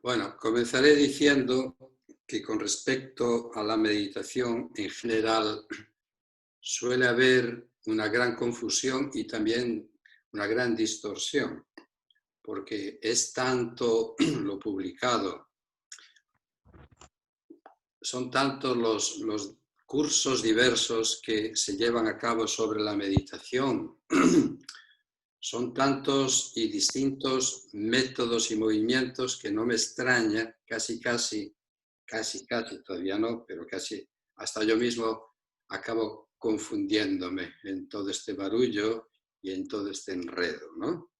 Bueno, comenzaré diciendo que con respecto a la meditación en general suele haber una gran confusión y también una gran distorsión, porque es tanto lo publicado, son tantos los cursos diversos que se llevan a cabo sobre la meditación, son tantos y distintos métodos y movimientos que no me extraña, casi, todavía no, pero casi, hasta yo mismo acabo confundiéndome en todo este barullo y en todo este enredo, ¿no?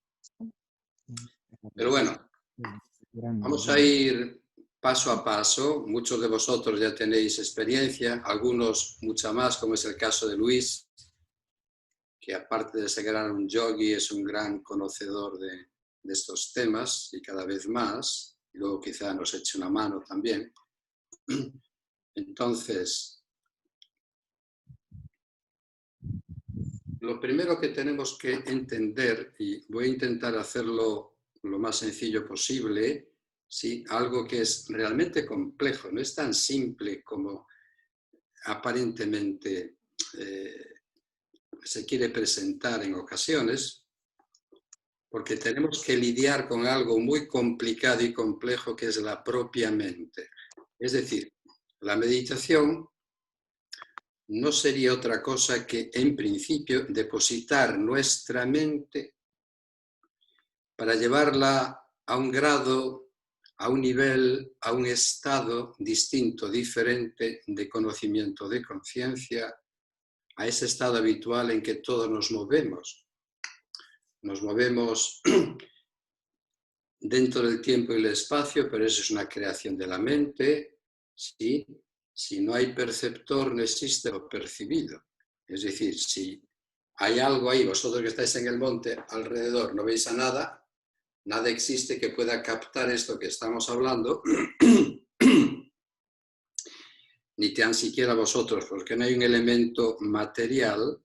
Pero bueno, vamos a ir paso a paso. Muchos de vosotros ya tenéis experiencia, algunos mucha más, como es el caso de Luis, que aparte de ser un yogi, es un gran conocedor de estos temas y cada vez más, y luego quizá nos eche una mano también. Entonces, lo primero que tenemos que entender, y voy a intentar hacerlo lo más sencillo posible, ¿sí? Algo que es realmente complejo, no es tan simple como aparentemente se quiere presentar en ocasiones, porque tenemos que lidiar con algo muy complicado y complejo que es la propia mente. Es decir, la meditación no sería otra cosa que, en principio, depositar nuestra mente para llevarla a un grado, a un nivel, a un estado distinto, diferente de conocimiento, de conciencia, a ese estado habitual en que todos nos movemos. Nos movemos dentro del tiempo y el espacio, pero eso es una creación de la mente, ¿sí? Si no hay perceptor, no existe lo percibido. Es decir, si hay algo ahí, vosotros que estáis en el monte, alrededor, no veis a nada, nada existe que pueda captar esto que estamos hablando, ni tan siquiera vosotros, porque no hay un elemento material,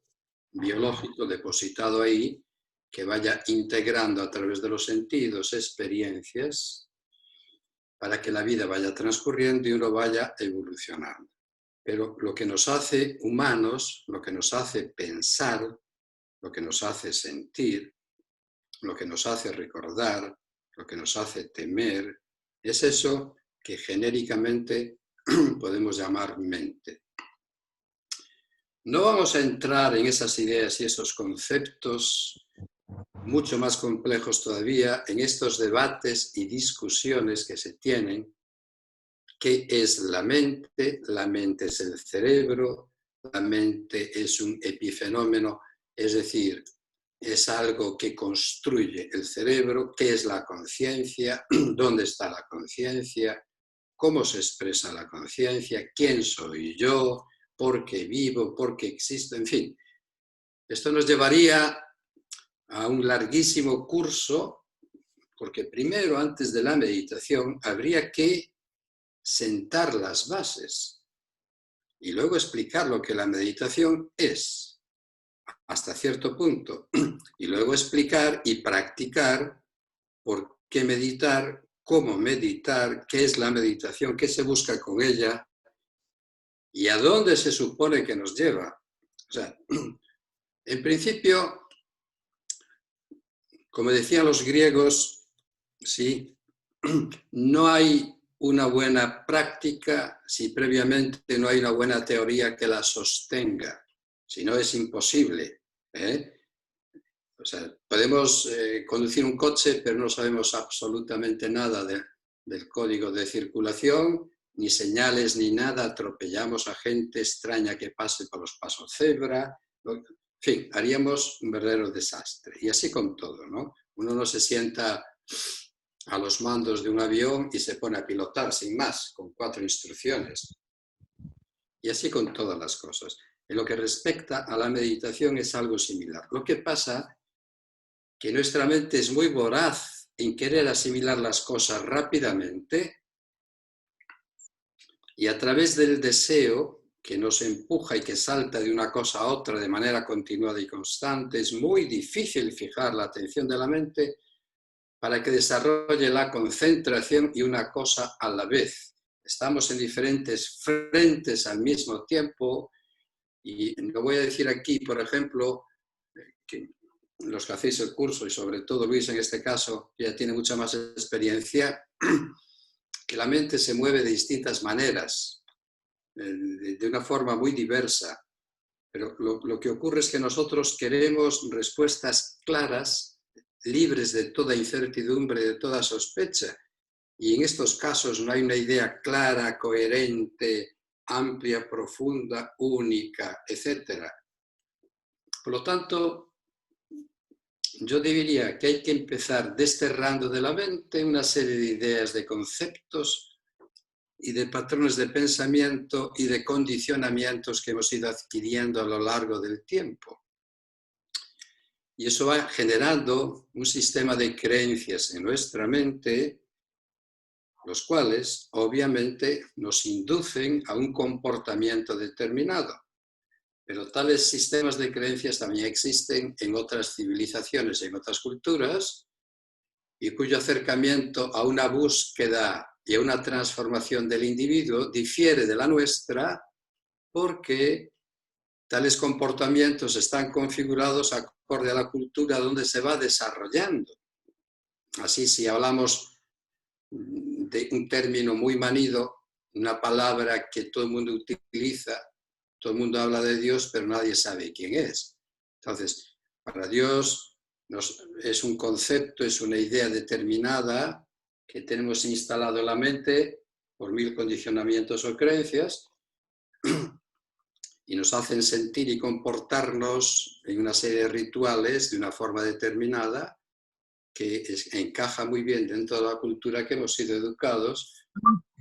biológico, depositado ahí, que vaya integrando a través de los sentidos experiencias para que la vida vaya transcurriendo y uno vaya evolucionando. Pero lo que nos hace humanos, lo que nos hace pensar, lo que nos hace sentir, lo que nos hace recordar, lo que nos hace temer, es eso que genéricamente podemos llamar mente. No vamos a entrar en esas ideas y esos conceptos mucho más complejos todavía, en estos debates y discusiones que se tienen. ¿Qué es la mente? La mente es el cerebro, la mente es un epifenómeno, es decir, es algo que construye el cerebro. ¿Qué es la conciencia? ¿Dónde está la conciencia? ¿Cómo se expresa la conciencia? ¿Quién soy yo? ¿Por qué vivo? ¿Por qué existo? En fin, esto nos llevaría a un larguísimo curso, porque primero, antes de la meditación, habría que sentar las bases y luego explicar lo que la meditación es, hasta cierto punto, y luego explicar y practicar por qué meditar, cómo meditar, qué es la meditación, qué se busca con ella y a dónde se supone que nos lleva. O sea, en principio, como decían los griegos, sí, no hay una buena práctica si previamente no hay una buena teoría que la sostenga. Si no, es imposible. O sea, podemos conducir un coche, pero no sabemos absolutamente nada del código de circulación, ni señales, ni nada. Atropellamos a gente extraña que pase por los pasos cebra. En fin, haríamos un verdadero desastre. Y así con todo, ¿no? Uno no se sienta a los mandos de un avión y se pone a pilotar sin más, con 4 instrucciones. Y así con todas las cosas. En lo que respecta a la meditación es algo similar. Lo que pasa que nuestra mente es muy voraz en querer asimilar las cosas rápidamente y a través del deseo que nos empuja y que salta de una cosa a otra de manera continuada y constante, es muy difícil fijar la atención de la mente para que desarrolle la concentración y una cosa a la vez. Estamos en diferentes frentes al mismo tiempo y no voy a decir aquí, por ejemplo, que los que hacéis el curso, y sobre todo Luis en este caso, que ya tiene mucha más experiencia, que la mente se mueve de distintas maneras, de una forma muy diversa. Pero lo que ocurre es que nosotros queremos respuestas claras, libres de toda incertidumbre, de toda sospecha. Y en estos casos no hay una idea clara, coherente, amplia, profunda, única, etc. Por lo tanto, yo diría que hay que empezar desterrando de la mente una serie de ideas, de conceptos y de patrones de pensamiento y de condicionamientos que hemos ido adquiriendo a lo largo del tiempo. Y eso va generando un sistema de creencias en nuestra mente, los cuales obviamente nos inducen a un comportamiento determinado. Pero tales sistemas de creencias también existen en otras civilizaciones, en otras culturas, y cuyo acercamiento a una búsqueda y a una transformación del individuo difiere de la nuestra porque tales comportamientos están configurados acorde a la cultura donde se va desarrollando. Así, si hablamos de un término muy manido, una palabra que todo el mundo utiliza, todo el mundo habla de Dios, pero nadie sabe quién es. Entonces, para Dios es un concepto, es una idea determinada que tenemos instalado en la mente por 1000 condicionamientos o creencias y nos hacen sentir y comportarnos en una serie de rituales de una forma determinada que encaja muy bien dentro de la cultura que hemos sido educados.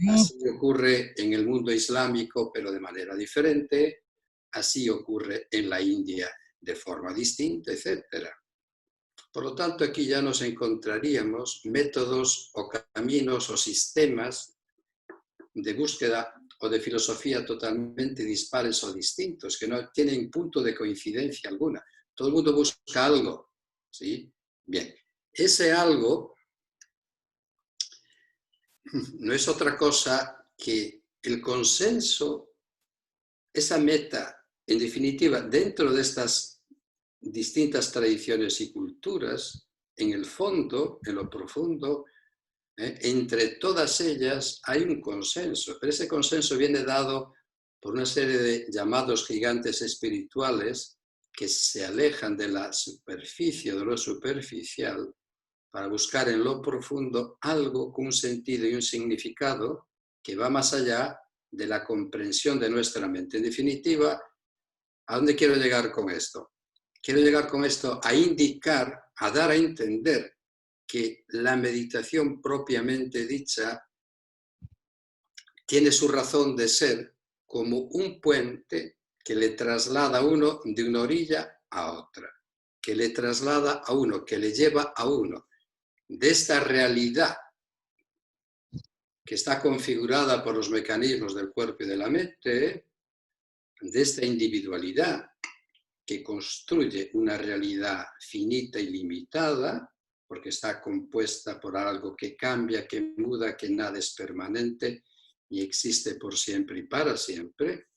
Así ocurre en el mundo islámico, pero de manera diferente. Así ocurre en la India de forma distinta, etc. Por lo tanto, aquí ya nos encontraríamos métodos o caminos o sistemas de búsqueda o de filosofía totalmente dispares o distintos, que no tienen punto de coincidencia alguna. Todo el mundo busca algo, ¿sí? Bien, ese algo no es otra cosa que el consenso, esa meta, en definitiva, dentro de estas distintas tradiciones y culturas, en el fondo, en lo profundo, entre todas ellas hay un consenso, pero ese consenso viene dado por una serie de llamados gigantes espirituales que se alejan de la superficie, de lo superficial, para buscar en lo profundo algo con un sentido y un significado que va más allá de la comprensión de nuestra mente. En definitiva, ¿a dónde quiero llegar con esto? Quiero llegar con esto a indicar, a dar a entender que la meditación propiamente dicha tiene su razón de ser como un puente que le traslada a uno de una orilla a otra, que le traslada a uno, que le lleva a uno de esta realidad que está configurada por los mecanismos del cuerpo y de la mente, de esta individualidad que construye una realidad finita y limitada, porque está compuesta por algo que cambia, que muda, que nada es permanente y existe por siempre y para siempre,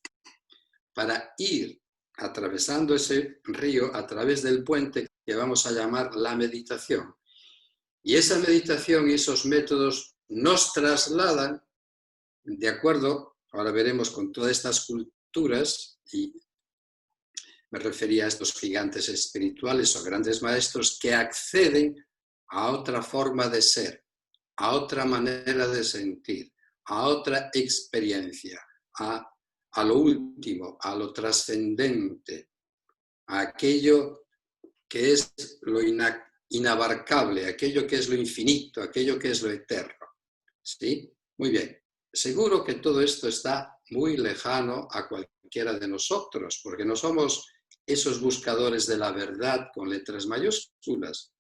para ir atravesando ese río a través del puente que vamos a llamar la meditación. Y esa meditación y esos métodos nos trasladan, de acuerdo, ahora veremos con todas estas culturas, y me refería a estos gigantes espirituales o grandes maestros que acceden a otra forma de ser, a otra manera de sentir, a otra experiencia, a lo último, a lo trascendente, a aquello que es lo inabarcable, aquello que es lo infinito, aquello que es lo eterno. ¿Sí? Muy bien. Seguro que todo esto está muy lejano a cualquiera de nosotros, porque no somos esos buscadores de la verdad con letras mayúsculas.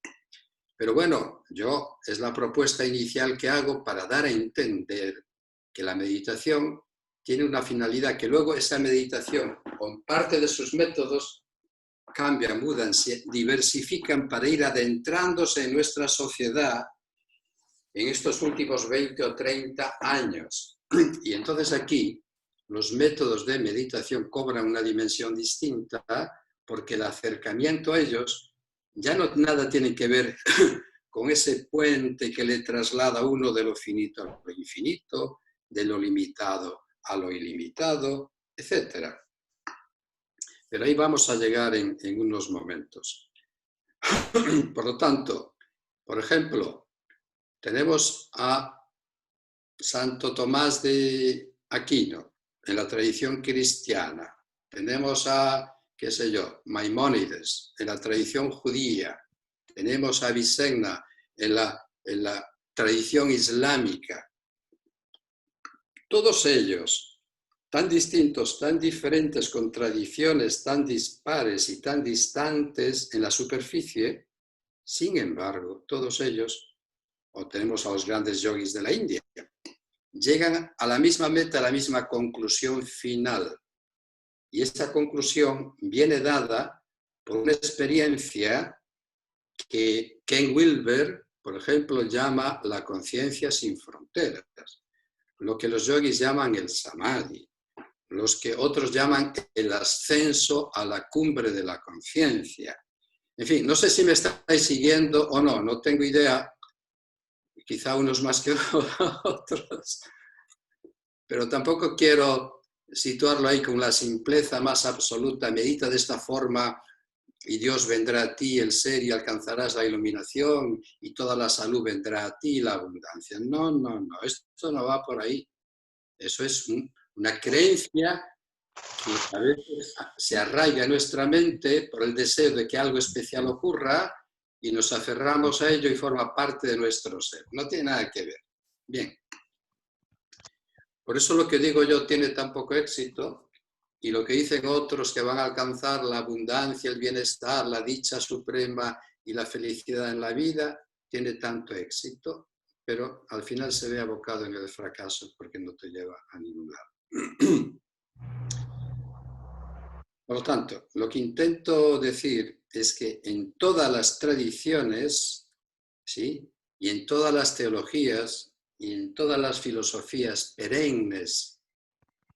Pero bueno, es la propuesta inicial que hago para dar a entender que la meditación tiene una finalidad, que luego esa meditación, con parte de sus métodos, cambian, mudan, se diversifican para ir adentrándose en nuestra sociedad en estos últimos 20 o 30 años. Y entonces aquí los métodos de meditación cobran una dimensión distinta porque el acercamiento a ellos ya no nada tiene que ver con ese puente que le traslada a uno de lo finito a lo infinito, de lo limitado a lo ilimitado, etc. Pero ahí vamos a llegar en unos momentos. Por lo tanto, por ejemplo, tenemos a Santo Tomás de Aquino, en la tradición cristiana. Tenemos a, qué sé yo, Maimónides, en la tradición judía. Tenemos a Avicenna, en la tradición islámica. Todos ellos, tan distintos, tan diferentes, con tradiciones tan dispares y tan distantes en la superficie, sin embargo, todos ellos, o tenemos a los grandes yogis de la India, llegan a la misma meta, a la misma conclusión final. Y esta conclusión viene dada por una experiencia que Ken Wilber, por ejemplo, llama la conciencia sin fronteras, lo que los yogis llaman el samadhi, los que otros llaman el ascenso a la cumbre de la conciencia. En fin, no sé si me estáis siguiendo o no, no tengo idea, quizá unos más que otros, pero tampoco quiero situarlo ahí con la simpleza más absoluta, medita de esta forma y Dios vendrá a ti, el ser, y alcanzarás la iluminación y toda la salud vendrá a ti, la abundancia. No, no, no, esto no va por ahí. Eso es una creencia que a veces se arraiga en nuestra mente por el deseo de que algo especial ocurra y nos aferramos a ello y forma parte de nuestro ser. No tiene nada que ver. Bien. Por eso lo que digo yo tiene tan poco éxito y lo que dicen otros que van a alcanzar la abundancia, el bienestar, la dicha suprema y la felicidad en la vida, tiene tanto éxito, pero al final se ve abocado en el fracaso porque no te lleva a ningún lado. Por lo tanto, lo que intento decir es que en todas las tradiciones, ¿sí?, y en todas las teologías y en todas las filosofías perennes,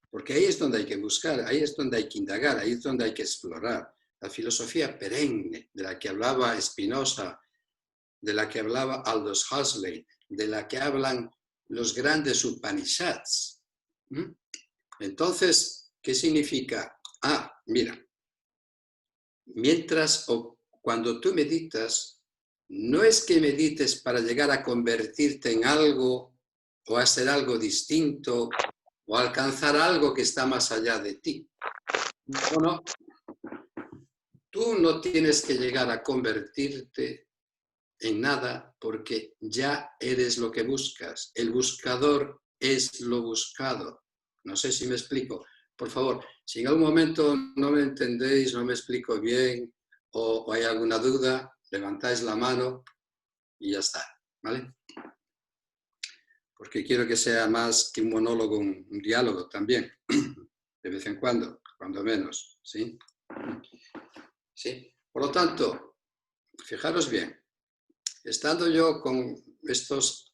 porque ahí es donde hay que buscar, ahí es donde hay que indagar, ahí es donde hay que explorar. La filosofía perenne, de la que hablaba Spinoza, de la que hablaba Aldous Huxley, de la que hablan los grandes Upanishads. Entonces, ¿qué significa? Mira, mientras o cuando tú meditas, no es que medites para llegar a convertirte en algo o a ser algo distinto o alcanzar algo que está más allá de ti. No, tú no tienes que llegar a convertirte en nada porque ya eres lo que buscas. El buscador es lo buscado. No sé si me explico. Por favor, si en algún momento no me entendéis, no me explico bien o hay alguna duda, levantáis la mano y ya está, ¿vale? Porque quiero que sea más que un monólogo, un diálogo también, de vez en cuando menos, ¿sí? ¿Sí? Por lo tanto, fijaros bien, estando yo con estos,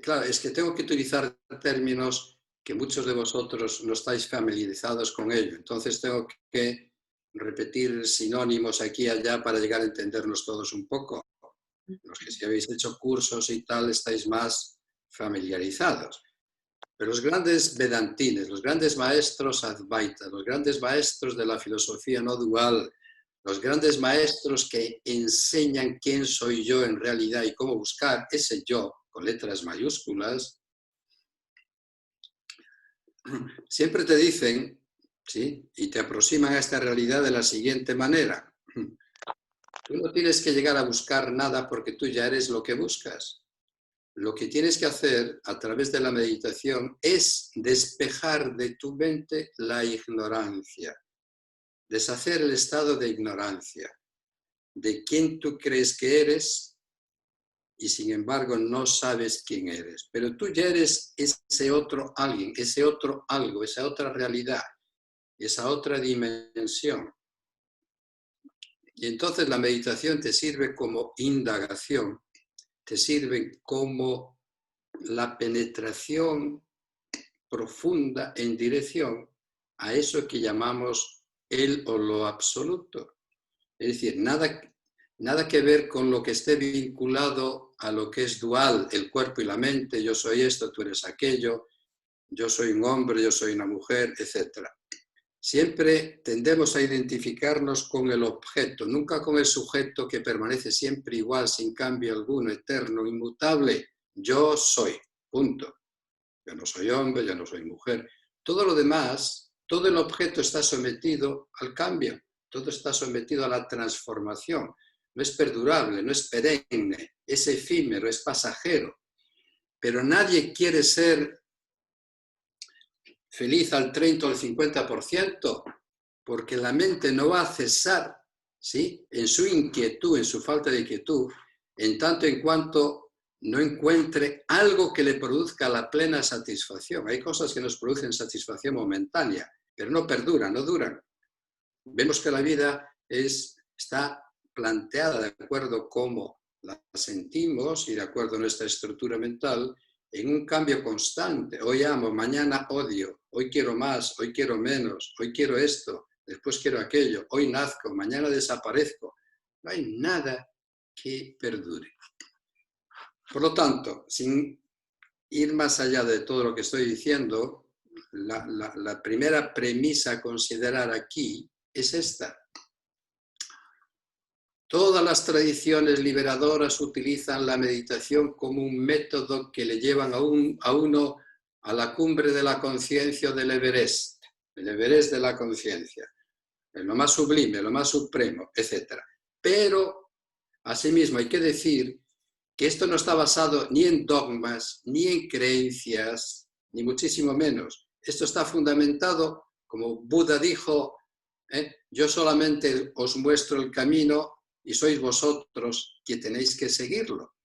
claro, es que tengo que utilizar términos que muchos de vosotros no estáis familiarizados con ello, entonces tengo que repetir sinónimos aquí y allá para llegar a entendernos todos un poco. Los que si habéis hecho cursos y tal estáis más familiarizados. Pero los grandes vedantines, los grandes maestros advaita, los grandes maestros de la filosofía no dual, los grandes maestros que enseñan quién soy yo en realidad y cómo buscar ese yo con letras mayúsculas, siempre te dicen, ¿sí?, y te aproximan a esta realidad de la siguiente manera. Tú no tienes que llegar a buscar nada porque tú ya eres lo que buscas. Lo que tienes que hacer a través de la meditación es despejar de tu mente la ignorancia, deshacer el estado de ignorancia, de quién tú crees que eres y sin embargo no sabes quién eres. Pero tú ya eres ese otro alguien, ese otro algo, esa otra realidad, esa otra dimensión. Y entonces la meditación te sirve como indagación te sirven como la penetración profunda en dirección a eso que llamamos el o lo absoluto. Es decir, nada que ver con lo que esté vinculado a lo que es dual, el cuerpo y la mente, yo soy esto, tú eres aquello, yo soy un hombre, yo soy una mujer, etc. Siempre tendemos a identificarnos con el objeto, nunca con el sujeto que permanece siempre igual, sin cambio alguno, eterno, inmutable. Yo soy, punto. Yo no soy hombre, yo no soy mujer. Todo lo demás, todo el objeto está sometido al cambio, todo está sometido a la transformación. No es perdurable, no es perenne, es efímero, es pasajero. Pero nadie quiere ser feliz al 30 o al 50%, porque la mente no va a cesar, ¿sí?, en su inquietud, en su falta de quietud, en tanto en cuanto no encuentre algo que le produzca la plena satisfacción. Hay cosas que nos producen satisfacción momentánea, pero no perduran, no duran. Vemos que la vida está planteada de acuerdo a cómo la sentimos y de acuerdo a nuestra estructura mental, en un cambio constante. Hoy amo, mañana odio, hoy quiero más, hoy quiero menos, hoy quiero esto, después quiero aquello, hoy nazco, mañana desaparezco. No hay nada que perdure. Por lo tanto, sin ir más allá de todo lo que estoy diciendo, la primera premisa a considerar aquí es esta. Todas las tradiciones liberadoras utilizan la meditación como un método que le llevan a uno a la cumbre de la conciencia del Everest, el Everest de la conciencia, lo más sublime, lo más supremo, etc. Pero, asimismo, hay que decir que esto no está basado ni en dogmas, ni en creencias, ni muchísimo menos. Esto está fundamentado, como Buda dijo, yo solamente os muestro el camino y sois vosotros que tenéis que seguirlo.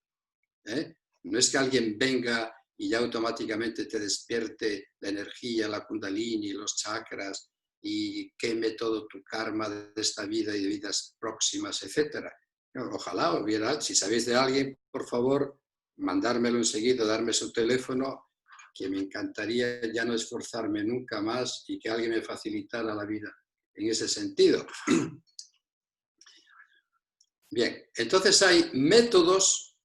No es que alguien venga y ya automáticamente te despierte la energía, la kundalini, los chakras y queme todo tu karma de esta vida y de vidas próximas, etc. Ojalá hubiera, si sabéis de alguien, por favor, mandármelo enseguida, darme su teléfono, que me encantaría ya no esforzarme nunca más y que alguien me facilitara la vida en ese sentido. Bien, entonces hay métodos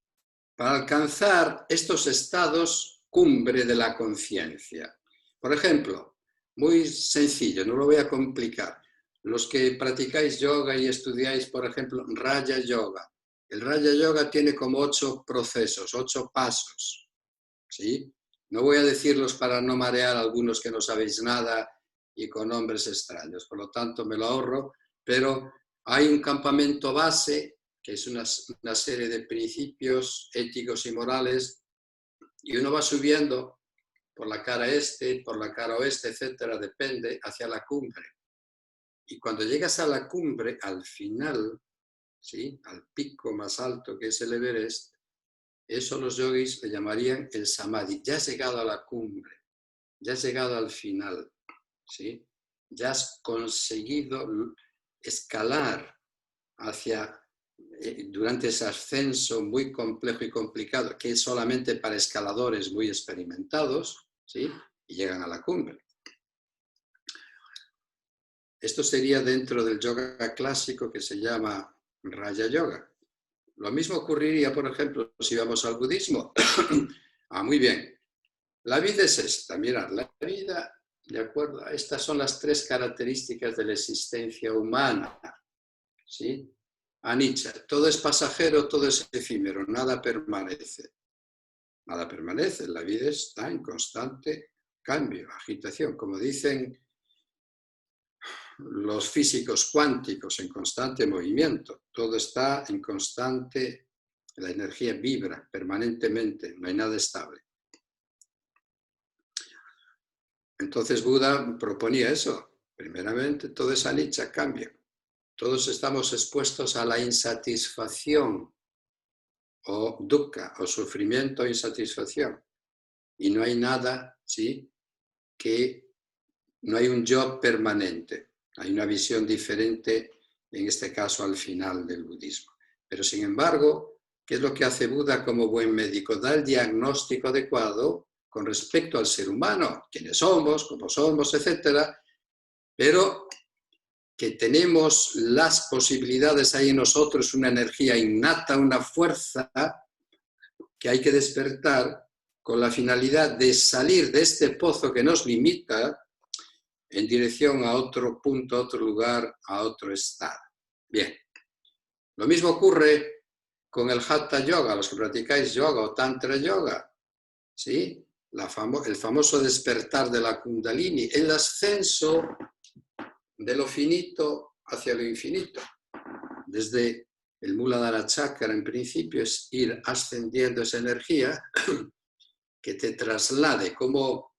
para alcanzar estos estados cumbre de la conciencia. Por ejemplo, muy sencillo, no lo voy a complicar. Los que practicáis yoga y estudiáis, por ejemplo, Raja Yoga. El Raja Yoga tiene como 8 procesos, 8 pasos, ¿sí? No voy a decirlos para no marear a algunos que no sabéis nada y con nombres extraños, por lo tanto me lo ahorro, pero hay un campamento base, que es una serie de principios éticos y morales, y uno va subiendo por la cara este, por la cara oeste, etcétera, depende, hacia la cumbre. Y cuando llegas a la cumbre, al final, ¿sí?, al pico más alto que es el Everest, eso los yogis le llamarían el samadhi. Ya has llegado a la cumbre, ya has llegado al final, ¿sí? Ya has conseguido escalar durante ese ascenso muy complejo y complicado, que es solamente para escaladores muy experimentados, ¿sí?, y llegan a la cumbre. Esto sería dentro del yoga clásico que se llama Raja Yoga. Lo mismo ocurriría, por ejemplo, si vamos al budismo. Muy bien. La vida es esta. Mirad, la vida, de acuerdo, estas son las 3 características de la existencia humana. ¿Sí? Anicca, todo es pasajero, todo es efímero, nada permanece. Nada permanece, la vida está en constante cambio, agitación. Como dicen los físicos cuánticos, en constante movimiento. Todo está en constante, la energía vibra permanentemente, no hay nada estable. Entonces Buda proponía eso. Primeramente, toda esa anicca cambia. Todos estamos expuestos a la insatisfacción o dukkha, o sufrimiento o insatisfacción. Y no hay nada, ¿sí?, no hay un yo permanente. Hay una visión diferente, en este caso al final del budismo. Pero sin embargo, ¿qué es lo que hace Buda como buen médico? Da el diagnóstico adecuado con respecto al ser humano, quiénes somos, cómo somos, etcétera, pero que tenemos las posibilidades ahí en nosotros, una energía innata, una fuerza que hay que despertar con la finalidad de salir de este pozo que nos limita en dirección a otro punto, a otro lugar, a otro estado. Bien, lo mismo ocurre con el Hatha Yoga, los que practicáis yoga o Tantra Yoga, ¿sí? El famoso despertar de la Kundalini, el ascenso de lo finito hacia lo infinito. Desde el Muladhara Chakra, en principio, es ir ascendiendo esa energía que te traslade como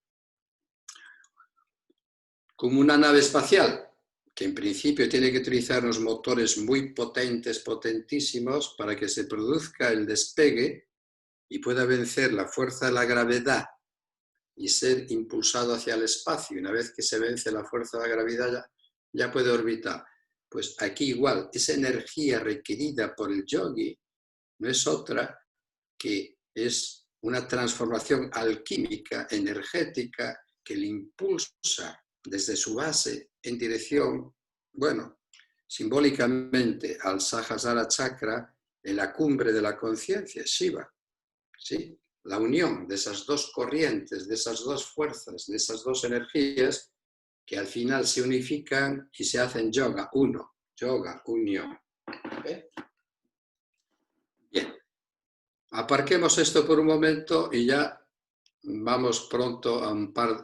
una nave espacial, que en principio tiene que utilizar unos motores muy potentes, potentísimos, para que se produzca el despegue y pueda vencer la fuerza de la gravedad y ser impulsado hacia el espacio. Una vez que se vence la fuerza de la gravedad, ya puede orbitar. Pues aquí igual, esa energía requerida por el yogi no es otra que es una transformación alquímica, energética, que le impulsa desde su base en dirección, bueno, simbólicamente al Sahasrara Chakra, en la cumbre de la conciencia, Shiva, ¿sí? La unión de esas dos corrientes, de esas dos fuerzas, de esas dos energías, que al final se unifican y se hacen yoga, uno, yoga, unión. ¿Okay? Bien, aparquemos esto por un momento y ya vamos pronto a un par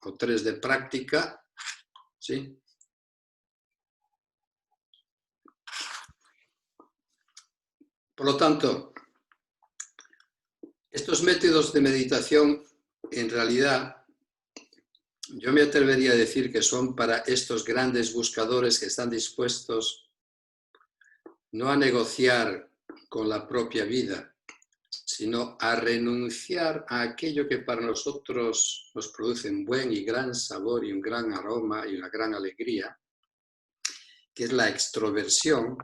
o tres de práctica, ¿sí? Por lo tanto, estos métodos de meditación, en realidad, yo me atrevería a decir que son para estos grandes buscadores que están dispuestos no a negociar con la propia vida, sino a renunciar a aquello que para nosotros nos produce un buen y gran sabor y un gran aroma y una gran alegría, que es la extroversión,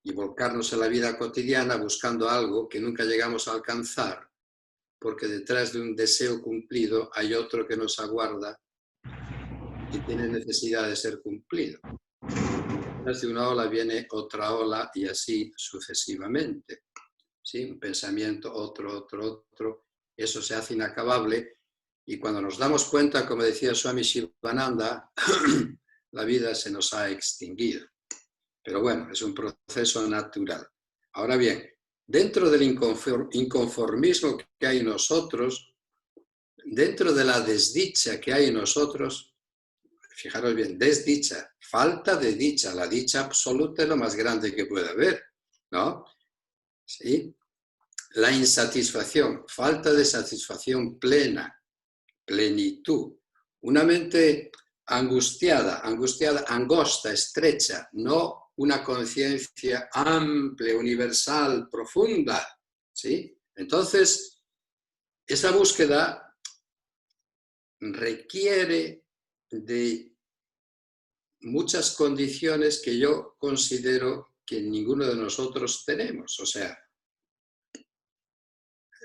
y volcarnos a la vida cotidiana buscando algo que nunca llegamos a alcanzar, porque detrás de un deseo cumplido hay otro que nos aguarda y tiene necesidad de ser cumplido. Detrás de una ola viene otra ola y así sucesivamente. ¿Sí? Un pensamiento, otro. Eso se hace inacabable y cuando nos damos cuenta, como decía Swami Shivananda, la vida se nos ha extinguido. Pero bueno, es un proceso natural. Ahora bien, dentro del inconformismo que hay en nosotros, dentro de la desdicha que hay en nosotros, fijaros bien, desdicha, falta de dicha, la dicha absoluta es lo más grande que puede haber, ¿no? ¿Sí? La insatisfacción, falta de satisfacción plena, plenitud, una mente angustiada, angosta, estrecha, no una conciencia amplia, universal, profunda, ¿sí? Entonces, esa búsqueda requiere de muchas condiciones que yo considero que ninguno de nosotros tenemos. O sea,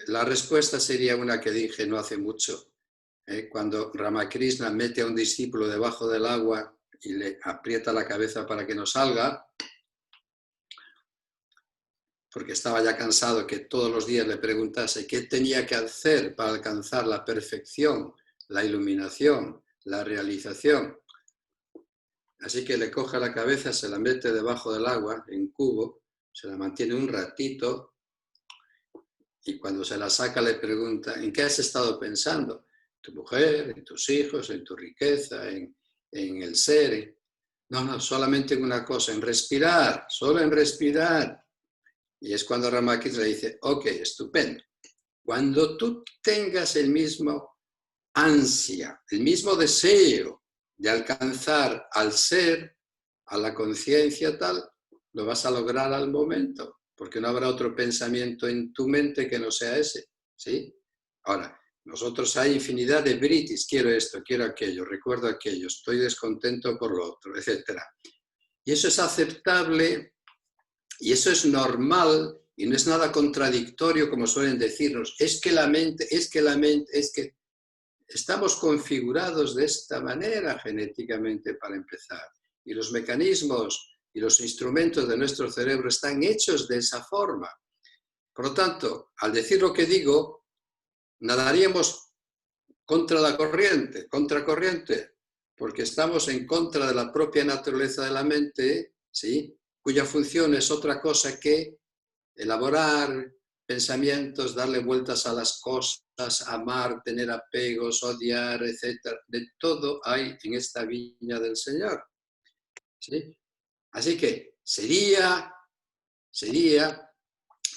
la respuesta sería una que dije no hace mucho, cuando Ramakrishna mete a un discípulo debajo del agua y le aprieta la cabeza para que no salga, porque estaba ya cansado que todos los días le preguntase qué tenía que hacer para alcanzar la perfección, la iluminación, la realización. Así que le coge la cabeza, se la mete debajo del agua, en cubo, se la mantiene un ratito y cuando se la saca le pregunta, ¿en qué has estado pensando? Tu mujer, en tus hijos, en tu riqueza, en el ser. No, solamente en una cosa, en respirar, solo en respirar. Y es cuando Ramakrishna le dice, ok, estupendo. Cuando tú tengas el mismo ansia, el mismo deseo de alcanzar al ser, a la conciencia tal, lo vas a lograr al momento, porque no habrá otro pensamiento en tu mente que no sea ese, ¿sí? Ahora, nosotros hay infinidad de britis, quiero esto, quiero aquello, recuerdo aquello, estoy descontento por lo otro, etc. Y eso es aceptable y eso es normal y no es nada contradictorio como suelen decirnos, es que la mente, es que la mente, es que estamos configurados de esta manera genéticamente para empezar. Y los mecanismos y los instrumentos de nuestro cerebro están hechos de esa forma. Por lo tanto, al decir lo que digo, nadaríamos contra la corriente, contracorriente, porque estamos en contra de la propia naturaleza de la mente, ¿sí? Cuya función es otra cosa que elaborar pensamientos, darle vueltas a las cosas, amar, tener apegos, odiar, etc. De todo hay en esta viña del Señor, ¿sí? Así que sería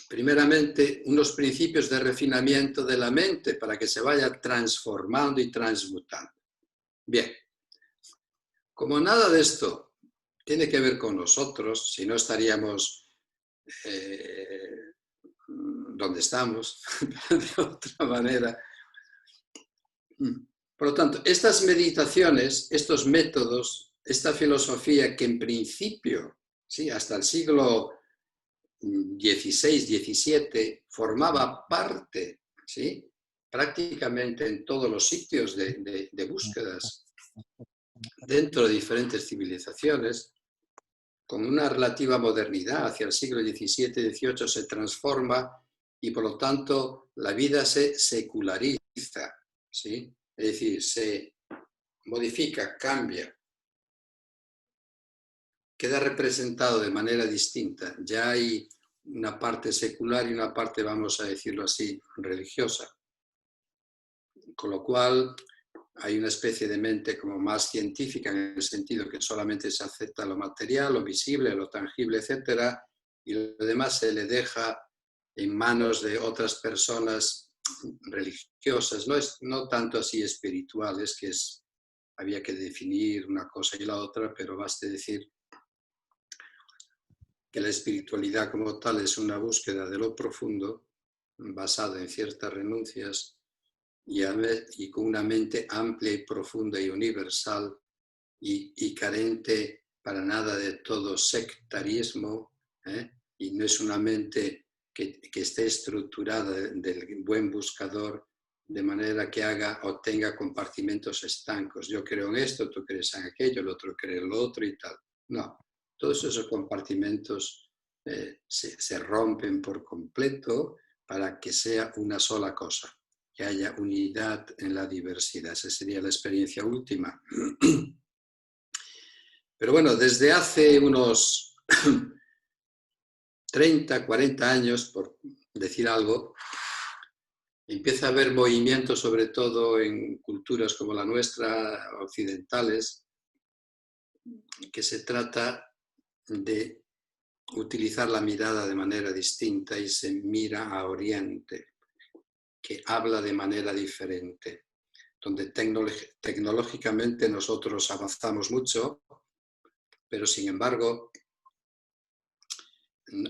primeramente unos principios de refinamiento de la mente para que se vaya transformando y transmutando. Bien, como nada de esto tiene que ver con nosotros, si no estaríamos donde estamos, de otra manera. Por lo tanto, estas meditaciones, estos métodos, esta filosofía que en principio, sí, hasta el siglo XVI, XVII, formaba parte, ¿sí?, prácticamente en todos los sitios de búsquedas dentro de diferentes civilizaciones, con una relativa modernidad hacia el siglo XVII, XVIII se transforma y por lo tanto la vida se seculariza, ¿sí? Es decir, se modifica, cambia, queda representado de manera distinta. Ya hay una parte secular y una parte, vamos a decirlo así, religiosa. Con lo cual hay una especie de mente como más científica en el sentido que solamente se acepta lo material, lo visible, lo tangible, etc. Y lo demás se le deja en manos de otras personas religiosas, no tanto así espirituales, que había que definir una cosa y la otra, pero baste decir que la espiritualidad como tal es una búsqueda de lo profundo, basada en ciertas renuncias y con una mente amplia y profunda y universal y carente para nada de todo sectarismo, y no es una mente que esté estructurada del buen buscador de manera que haga o tenga compartimentos estancos. Yo creo en esto, tú crees en aquello, el otro cree en lo otro y tal. No, todos esos compartimentos se rompen por completo para que sea una sola cosa, que haya unidad en la diversidad. Esa sería la experiencia última. Pero bueno, desde hace unos 30, 40 años, por decir algo, empieza a haber movimientos, sobre todo en culturas como la nuestra, occidentales, que se trata de utilizar la mirada de manera distinta y se mira a Oriente, que habla de manera diferente, donde tecnológicamente nosotros avanzamos mucho, pero sin embargo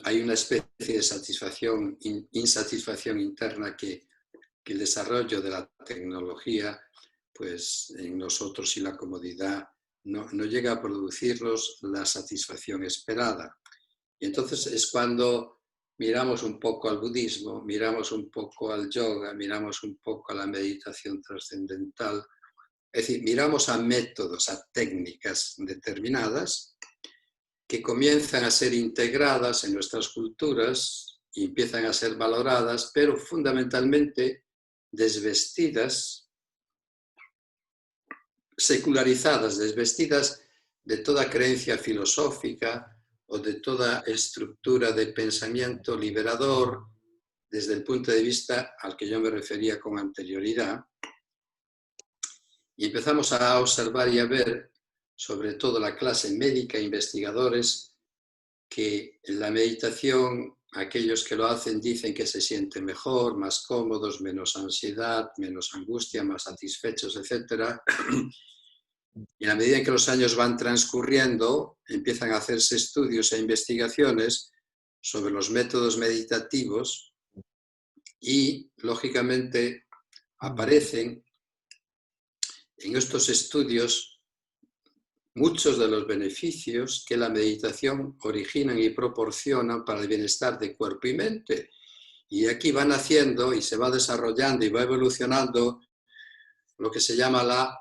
hay una especie de satisfacción, insatisfacción interna que el desarrollo de la tecnología, pues en nosotros y la comodidad no llega a producirnos la satisfacción esperada. Y entonces es cuando miramos un poco al budismo, miramos un poco al yoga, miramos un poco a la meditación trascendental, es decir, miramos a métodos, a técnicas determinadas que comienzan a ser integradas en nuestras culturas y empiezan a ser valoradas, pero fundamentalmente desvestidas, secularizadas, desvestidas de toda creencia filosófica o de toda estructura de pensamiento liberador desde el punto de vista al que yo me refería con anterioridad. Y empezamos a observar y a ver, sobre todo la clase médica, investigadores, que en la meditación aquellos que lo hacen dicen que se sienten mejor, más cómodos, menos ansiedad, menos angustia, más satisfechos, etc. Y a medida que los años van transcurriendo, empiezan a hacerse estudios e investigaciones sobre los métodos meditativos y, lógicamente, aparecen en estos estudios muchos de los beneficios que la meditación origina y proporciona para el bienestar de cuerpo y mente. Y aquí van haciendo y se va desarrollando y va evolucionando lo que se llama la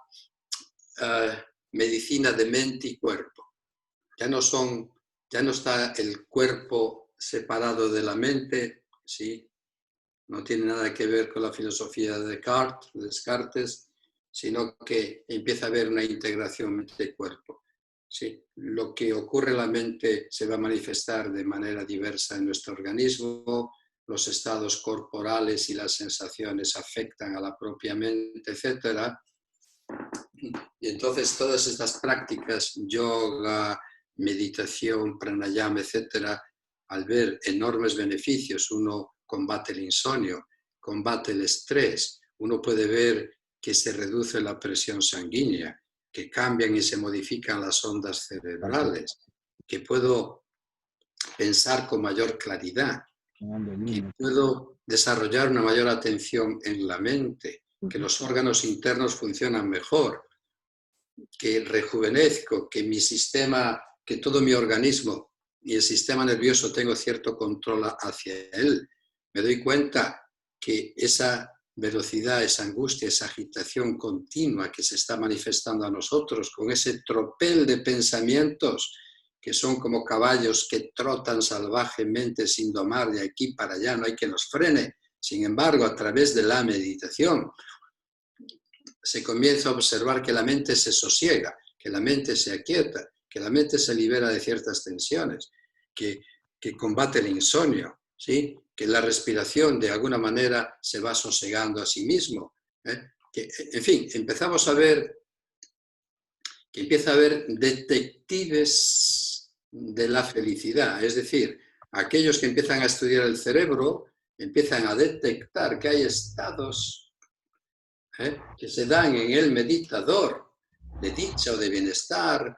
medicina de mente y cuerpo. Ya no está el cuerpo separado de la mente, ¿sí? No tiene nada que ver con la filosofía de Descartes, sino que empieza a haber una integración mente-cuerpo. ¿Sí? Lo que ocurre en la mente se va a manifestar de manera diversa en nuestro organismo, los estados corporales y las sensaciones afectan a la propia mente, etc. Y entonces todas estas prácticas, yoga, meditación, pranayama, etc., al ver enormes beneficios, uno combate el insomnio, combate el estrés, uno puede ver que se reduce la presión sanguínea, que cambian y se modifican las ondas cerebrales, que puedo pensar con mayor claridad, que puedo desarrollar una mayor atención en la mente, que los órganos internos funcionan mejor, que rejuvenezco, que mi sistema, que todo mi organismo y el sistema nervioso tengo cierto control hacia él. Me doy cuenta que esa velocidad, esa angustia, esa agitación continua que se está manifestando a nosotros con ese tropel de pensamientos que son como caballos que trotan salvajemente sin domar de aquí para allá, no hay que los frene. Sin embargo, a través de la meditación se comienza a observar que la mente se sosiega, que la mente se aquieta, que la mente se libera de ciertas tensiones, que combate el insomnio, ¿sí? Que la respiración de alguna manera se va sosegando a sí mismo. Que, en fin, empezamos a ver que empieza a haber detectives de la felicidad, es decir, aquellos que empiezan a estudiar el cerebro empiezan a detectar que hay estados que se dan en el meditador de dicha o de bienestar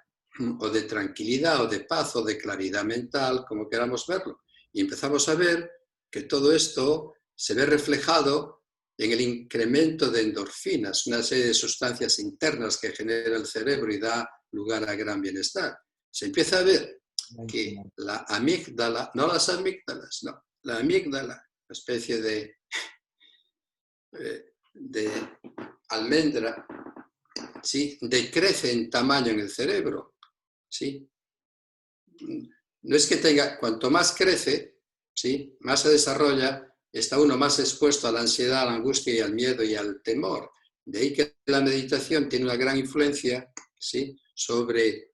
o de tranquilidad o de paz o de claridad mental, como queramos verlo. Y empezamos a ver que todo esto se ve reflejado en el incremento de endorfinas, una serie de sustancias internas que genera el cerebro y da lugar a gran bienestar. Se empieza a ver que la amígdala, no las amígdalas, no, la amígdala, una especie de almendra, ¿sí? Decrece en tamaño en el cerebro, ¿sí? No es que tenga, cuanto más crece, ¿sí? Más se desarrolla, está uno más expuesto a la ansiedad, a la angustia y al miedo y al temor. De ahí que la meditación tiene una gran influencia, ¿sí? Sobre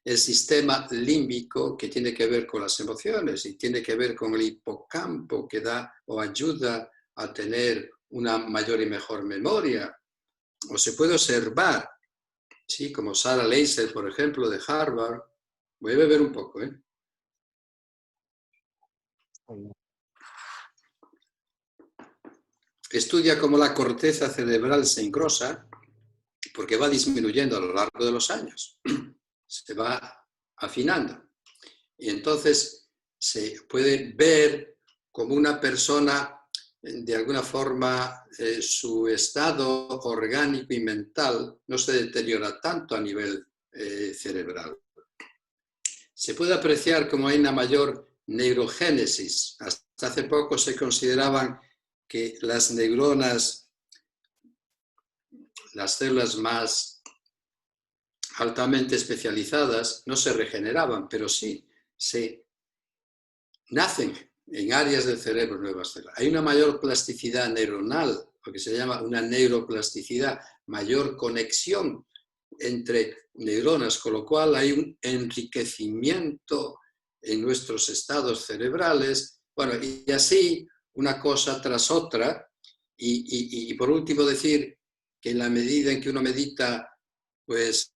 el sistema límbico, que tiene que ver con las emociones y tiene que ver con el hipocampo, que da o ayuda a tener una mayor y mejor memoria. O se puede observar, ¿sí? Como Sarah Laser, por ejemplo, de Harvard. Voy a beber un poco, ¿eh? Estudia cómo la corteza cerebral se engrosa porque va disminuyendo a lo largo de los años. Se va afinando. Y entonces se puede ver como una persona, de alguna forma, su estado orgánico y mental no se deteriora tanto a nivel cerebral. Se puede apreciar como hay una mayor neurogénesis. Hasta hace poco se consideraban que las neuronas, las células más altamente especializadas, no se regeneraban, pero sí se nacen en áreas del cerebro nuevas células. Hay una mayor plasticidad neuronal, lo que se llama una neuroplasticidad, mayor conexión entre neuronas, con lo cual hay un enriquecimiento en nuestros estados cerebrales, bueno, y así una cosa tras otra, y por último decir que en la medida en que uno medita, pues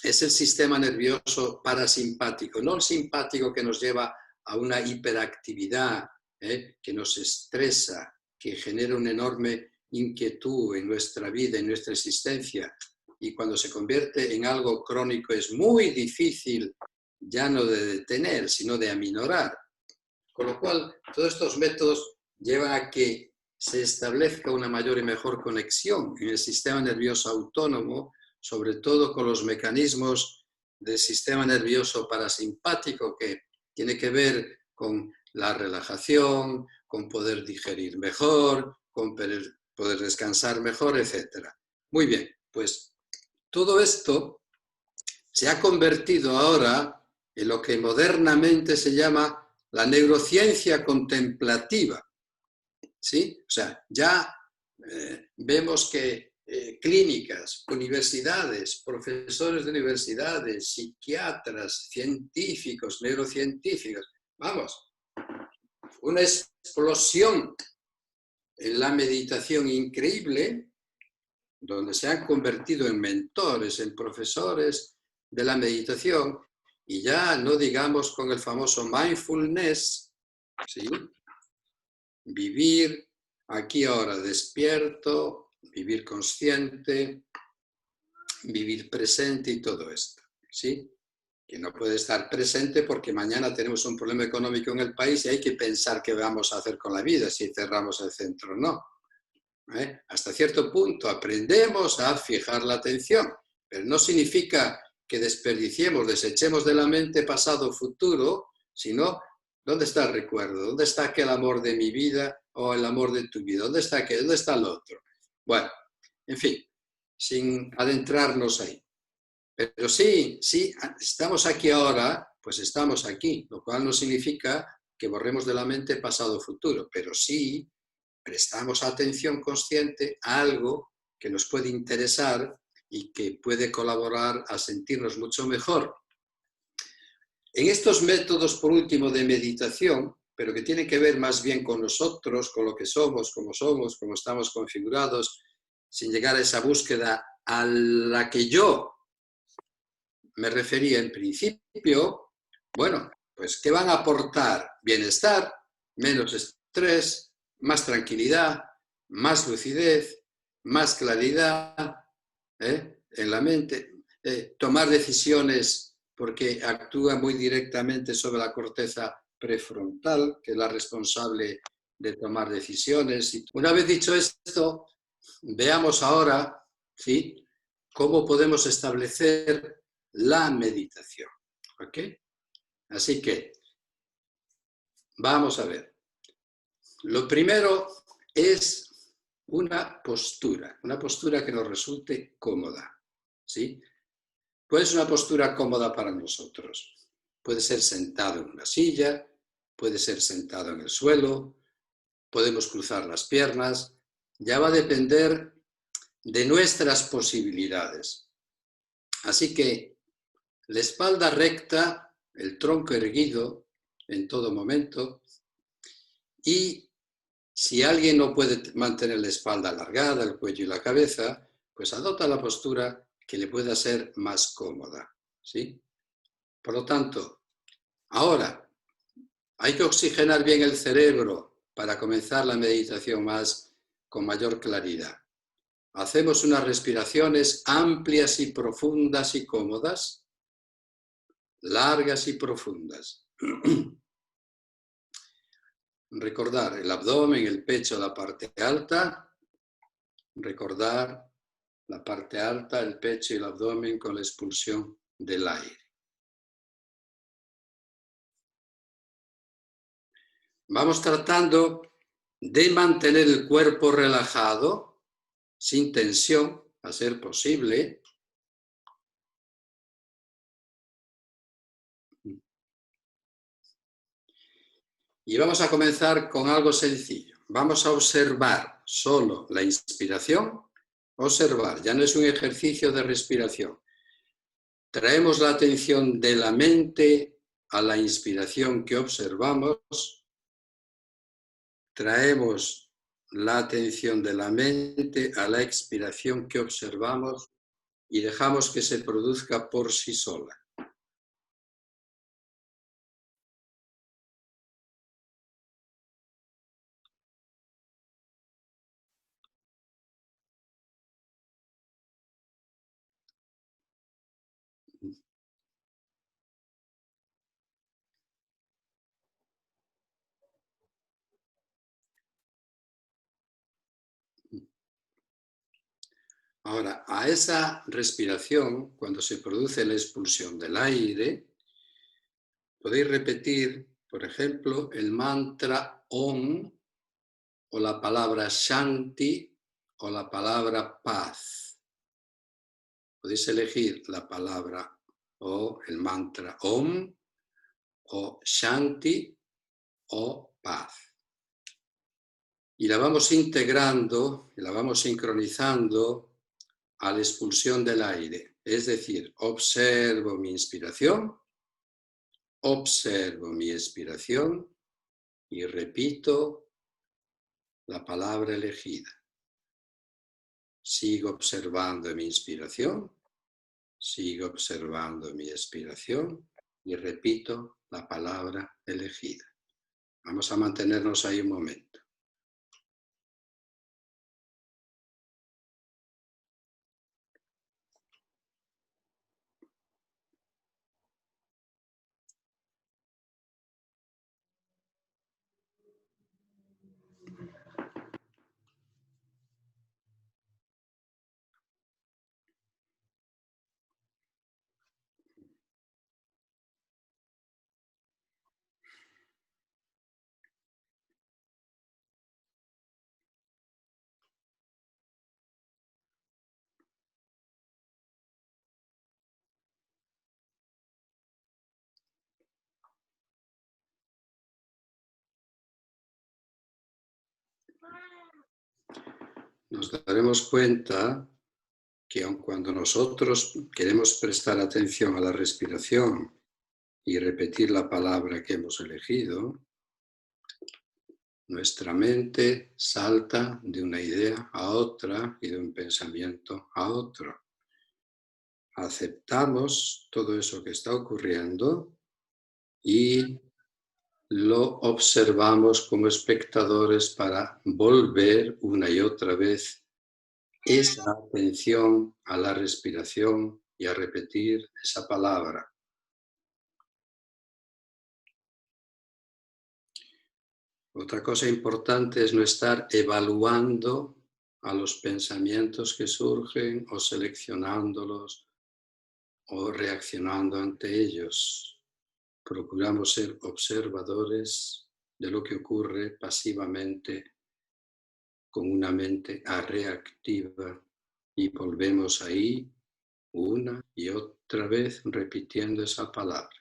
es el sistema nervioso parasimpático, no el simpático que nos lleva a una hiperactividad, que nos estresa, que genera una enorme inquietud en nuestra vida, en nuestra existencia, y cuando se convierte en algo crónico es muy difícil ya no de detener, sino de aminorar. Con lo cual, todos estos métodos llevan a que se establezca una mayor y mejor conexión en el sistema nervioso autónomo, sobre todo con los mecanismos del sistema nervioso parasimpático, que tiene que ver con la relajación, con poder digerir mejor, con poder descansar mejor, etc. Muy bien, pues todo esto se ha convertido ahora en lo que modernamente se llama la neurociencia contemplativa. ¿Sí? O sea, ya vemos que clínicas, universidades, profesores de universidades, psiquiatras, científicos, neurocientíficos, vamos, una explosión en la meditación increíble, donde se han convertido en mentores, en profesores de la meditación, y ya no digamos con el famoso mindfulness, ¿sí? Vivir aquí ahora despierto, vivir consciente, vivir presente y todo esto, ¿sí? Que no puede estar presente porque mañana tenemos un problema económico en el país y hay que pensar qué vamos a hacer con la vida, si cerramos el centro o no. Hasta cierto punto aprendemos a fijar la atención, pero no significa que desperdiciemos, desechemos de la mente pasado o futuro, sino ¿dónde está el recuerdo? ¿Dónde está aquel amor de mi vida o el amor de tu vida? ¿Dónde está aquel? ¿Dónde está el otro? Bueno, en fin, sin adentrarnos ahí. Pero sí, estamos aquí ahora, pues estamos aquí, lo cual no significa que borremos de la mente pasado o futuro, pero sí prestamos atención consciente a algo que nos puede interesar y que puede colaborar a sentirnos mucho mejor. En estos métodos, por último, de meditación, pero que tienen que ver más bien con nosotros, con lo que somos, cómo estamos configurados, sin llegar a esa búsqueda a la que yo me refería en principio, bueno, pues ¿qué van a aportar? Bienestar, menos estrés, más tranquilidad, más lucidez, más claridad en la mente, tomar decisiones porque actúa muy directamente sobre la corteza prefrontal, que es la responsable de tomar decisiones. Y una vez dicho esto, veamos ahora, ¿sí?, cómo podemos establecer la meditación. ¿Ok? Así que, vamos a ver. Lo primero es una postura que nos resulte cómoda. ¿Sí? Puede ser una postura cómoda para nosotros. Puede ser sentado en una silla, puede ser sentado en el suelo, podemos cruzar las piernas. Ya va a depender de nuestras posibilidades. Así que la espalda recta, el tronco erguido en todo momento, y si alguien no puede mantener la espalda alargada, el cuello y la cabeza, pues adopta la postura que le pueda ser más cómoda, ¿sí? Por lo tanto, ahora hay que oxigenar bien el cerebro para comenzar la meditación con mayor claridad. Hacemos unas respiraciones amplias y profundas y cómodas, largas y profundas. Recordar el abdomen, el pecho, la parte alta. Recordar la parte alta, el pecho y el abdomen con la expulsión del aire. Vamos tratando de mantener el cuerpo relajado, sin tensión, a ser posible. Y vamos a comenzar con algo sencillo. Vamos a observar solo la inspiración. Observar, ya no es un ejercicio de respiración. Traemos la atención de la mente a la inspiración que observamos. Traemos la atención de la mente a la expiración que observamos y dejamos que se produzca por sí sola. Ahora, a esa respiración, cuando se produce la expulsión del aire, podéis repetir, por ejemplo, el mantra Om o la palabra Shanti o la palabra paz. Podéis elegir la palabra o el mantra Om o Shanti o paz. Y la vamos integrando, y la vamos sincronizando a la expulsión del aire. Es decir, observo mi inspiración, observo mi expiración y repito la palabra elegida. Sigo observando mi inspiración, sigo observando mi expiración y repito la palabra elegida. Vamos a mantenernos ahí un momento. Nos daremos cuenta que aun cuando nosotros queremos prestar atención a la respiración y repetir la palabra que hemos elegido, nuestra mente salta de una idea a otra y de un pensamiento a otro. Aceptamos todo eso que está ocurriendo y lo observamos como espectadores para volver una y otra vez esa atención a la respiración y a repetir esa palabra. Otra cosa importante es no estar evaluando a los pensamientos que surgen o seleccionándolos o reaccionando ante ellos. Procuramos ser observadores de lo que ocurre pasivamente con una mente reactiva y volvemos ahí una y otra vez repitiendo esa palabra.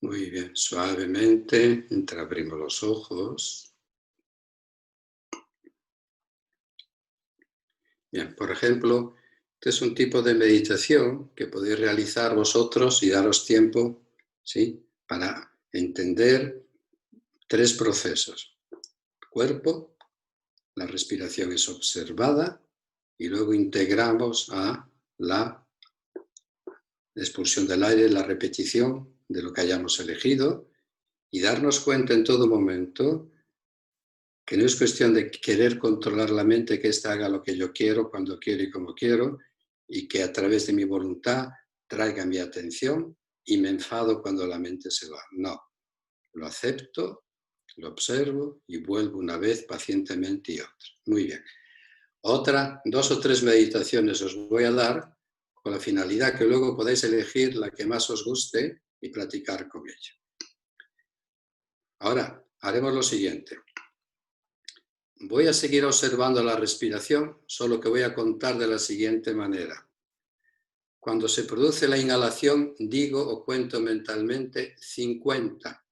Muy bien, suavemente entreabrimos los ojos. Bien, por ejemplo, este es un tipo de meditación que podéis realizar vosotros y daros tiempo, ¿sí?, para entender 3 procesos. El cuerpo, la respiración es observada y luego integramos a la expulsión del aire, la repetición de lo que hayamos elegido y darnos cuenta en todo momento que no es cuestión de querer controlar la mente, que ésta haga lo que yo quiero, cuando quiero y como quiero, y que a través de mi voluntad traiga mi atención y me enfado cuando la mente se va. No, lo acepto, lo observo y vuelvo una vez pacientemente y otra. Muy bien. 2 o 3 meditaciones os voy a dar con la finalidad que luego podáis elegir la que más os guste y platicar con ella. Ahora, haremos lo siguiente. Voy a seguir observando la respiración, solo que voy a contar de la siguiente manera. Cuando se produce la inhalación, digo o cuento mentalmente 50.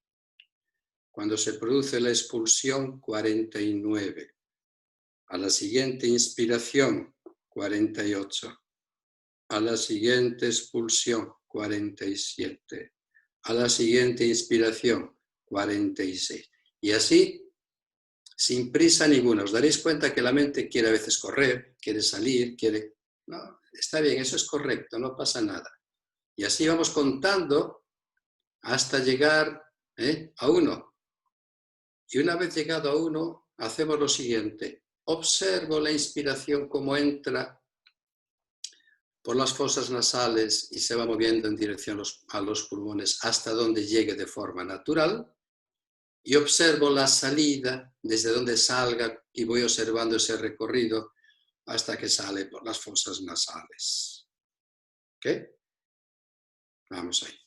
Cuando se produce la expulsión, 49. A la siguiente inspiración, 48. A la siguiente expulsión, 47. A la siguiente inspiración, 46. Y así, sin prisa ninguna. Os daréis cuenta que la mente quiere a veces correr, quiere salir, quiere... No, está bien, eso es correcto, no pasa nada. Y así vamos contando hasta llegar a 1. Y una vez llegado a 1, hacemos lo siguiente. Observo la inspiración como entra por las fosas nasales y se va moviendo en dirección a los pulmones hasta donde llegue de forma natural. Y observo la salida desde donde salga y voy observando ese recorrido hasta que sale por las fosas nasales. ¿Ok? Vamos ahí.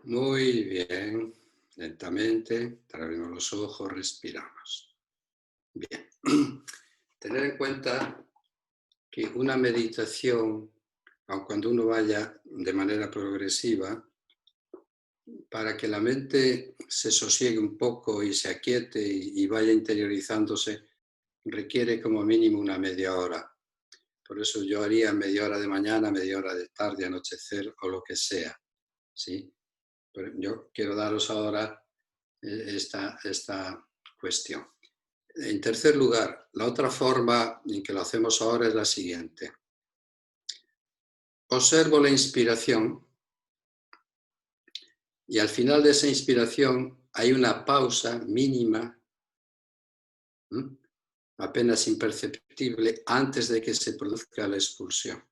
Muy bien, lentamente, abrimos los ojos, respiramos. Bien, tener en cuenta que una meditación, aun cuando uno vaya de manera progresiva, para que la mente se sosiegue un poco y se aquiete y vaya interiorizándose, requiere como mínimo una media hora. Por eso yo haría media hora de mañana, media hora de tarde, anochecer o lo que sea, ¿sí? Pero yo quiero daros ahora esta cuestión. En tercer lugar, la otra forma en que lo hacemos ahora es la siguiente. Observo la inspiración y al final de esa inspiración hay una pausa mínima, apenas imperceptible, antes de que se produzca la expulsión.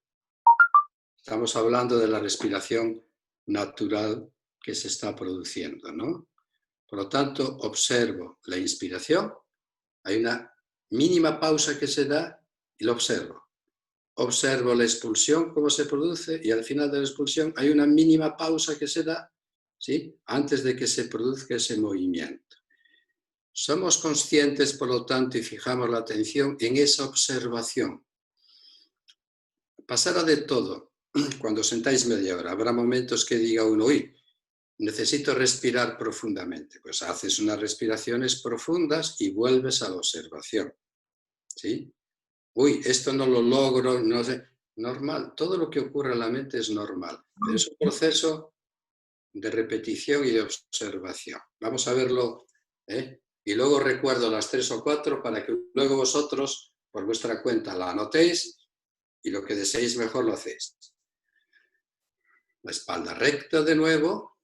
Estamos hablando de la respiración natural que se está produciendo, ¿no? Por lo tanto, observo la inspiración, hay una mínima pausa que se da y lo observo. Observo la expulsión, cómo se produce, y al final de la expulsión hay una mínima pausa que se da, ¿sí?, antes de que se produzca ese movimiento. Somos conscientes, por lo tanto, y fijamos la atención en esa observación. Pasará de todo. Cuando sentáis media hora, habrá momentos que diga uno, uy, necesito respirar profundamente. Pues haces unas respiraciones profundas y vuelves a la observación, ¿sí? Uy, esto no lo logro, no sé. Normal, todo lo que ocurre en la mente es normal. Pero es un proceso de repetición y de observación. Vamos a verlo, ¿eh? Y luego recuerdo las 3 o 4 para que luego vosotros, por vuestra cuenta, la anotéis y lo que deseéis mejor lo hacéis. La espalda recta de nuevo.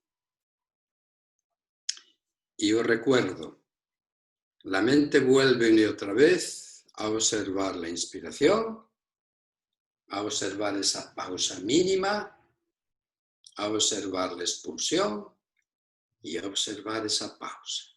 Y os recuerdo, la mente vuelve una y otra vez a observar la inspiración, a observar esa pausa mínima, a observar la expulsión y a observar esa pausa.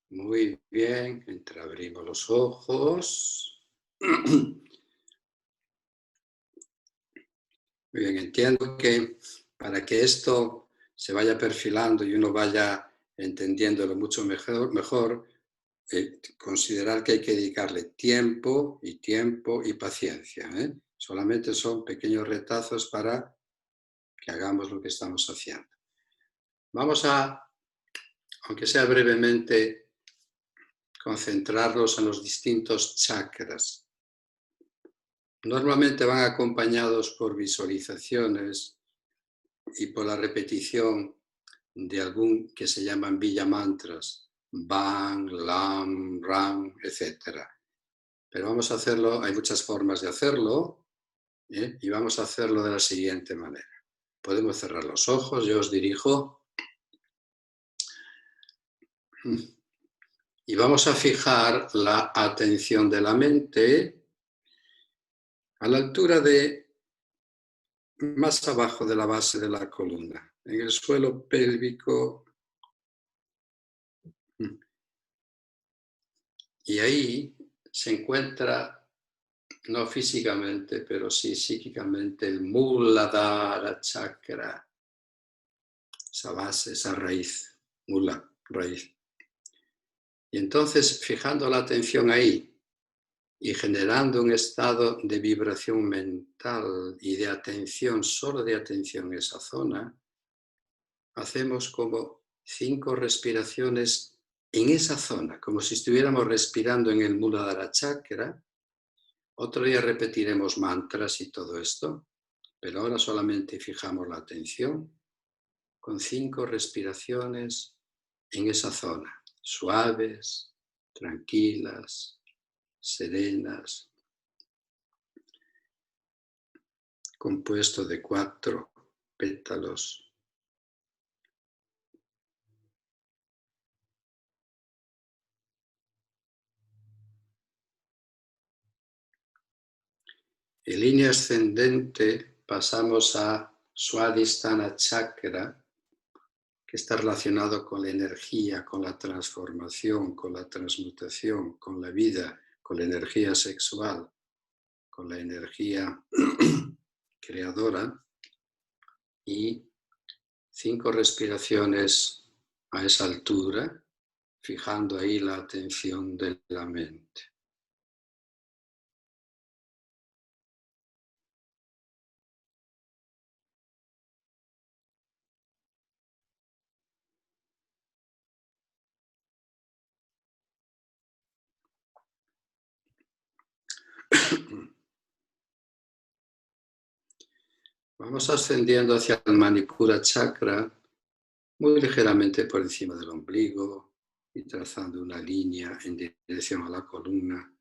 Muy bien, entreabrimos los ojos. Muy bien, entiendo que para que esto se vaya perfilando y uno vaya entendiéndolo mucho mejor, considerar que hay que dedicarle tiempo y paciencia, ¿eh? Solamente son pequeños retazos para que hagamos lo que estamos haciendo. Vamos a, aunque sea brevemente, concentrarnos en los distintos chakras. Normalmente van acompañados por visualizaciones y por la repetición de algún que se llaman Villa Mantras, Bang, Lam, Ram, etc. Pero vamos a hacerlo, hay muchas formas de hacerlo, ¿eh? Y vamos a hacerlo de la siguiente manera. Podemos cerrar los ojos, yo os dirijo y vamos a fijar la atención de la mente a la altura de más abajo de la base de la columna, en el suelo pélvico. Y ahí se encuentra, no físicamente, pero sí psíquicamente, el Muladhara Chakra, esa base, esa raíz, Mula, raíz. Y entonces, fijando la atención ahí y generando un estado de vibración mental y de atención, solo de atención en esa zona, hacemos como 5 respiraciones en esa zona, como si estuviéramos respirando en el Muladhara Chakra. Otro día repetiremos mantras y todo esto, pero ahora solamente fijamos la atención con 5 respiraciones en esa zona, suaves, tranquilas, serenas, compuesto de 4 pétalos. En línea ascendente pasamos a Swadhisthana Chakra, que está relacionado con la energía, con la transformación, con la transmutación, con la vida, con la energía sexual, con la energía creadora, y 5 respiraciones a esa altura, fijando ahí la atención de la mente. Vamos ascendiendo hacia el Manipura Chakra, muy ligeramente por encima del ombligo y trazando una línea en dirección a la columna.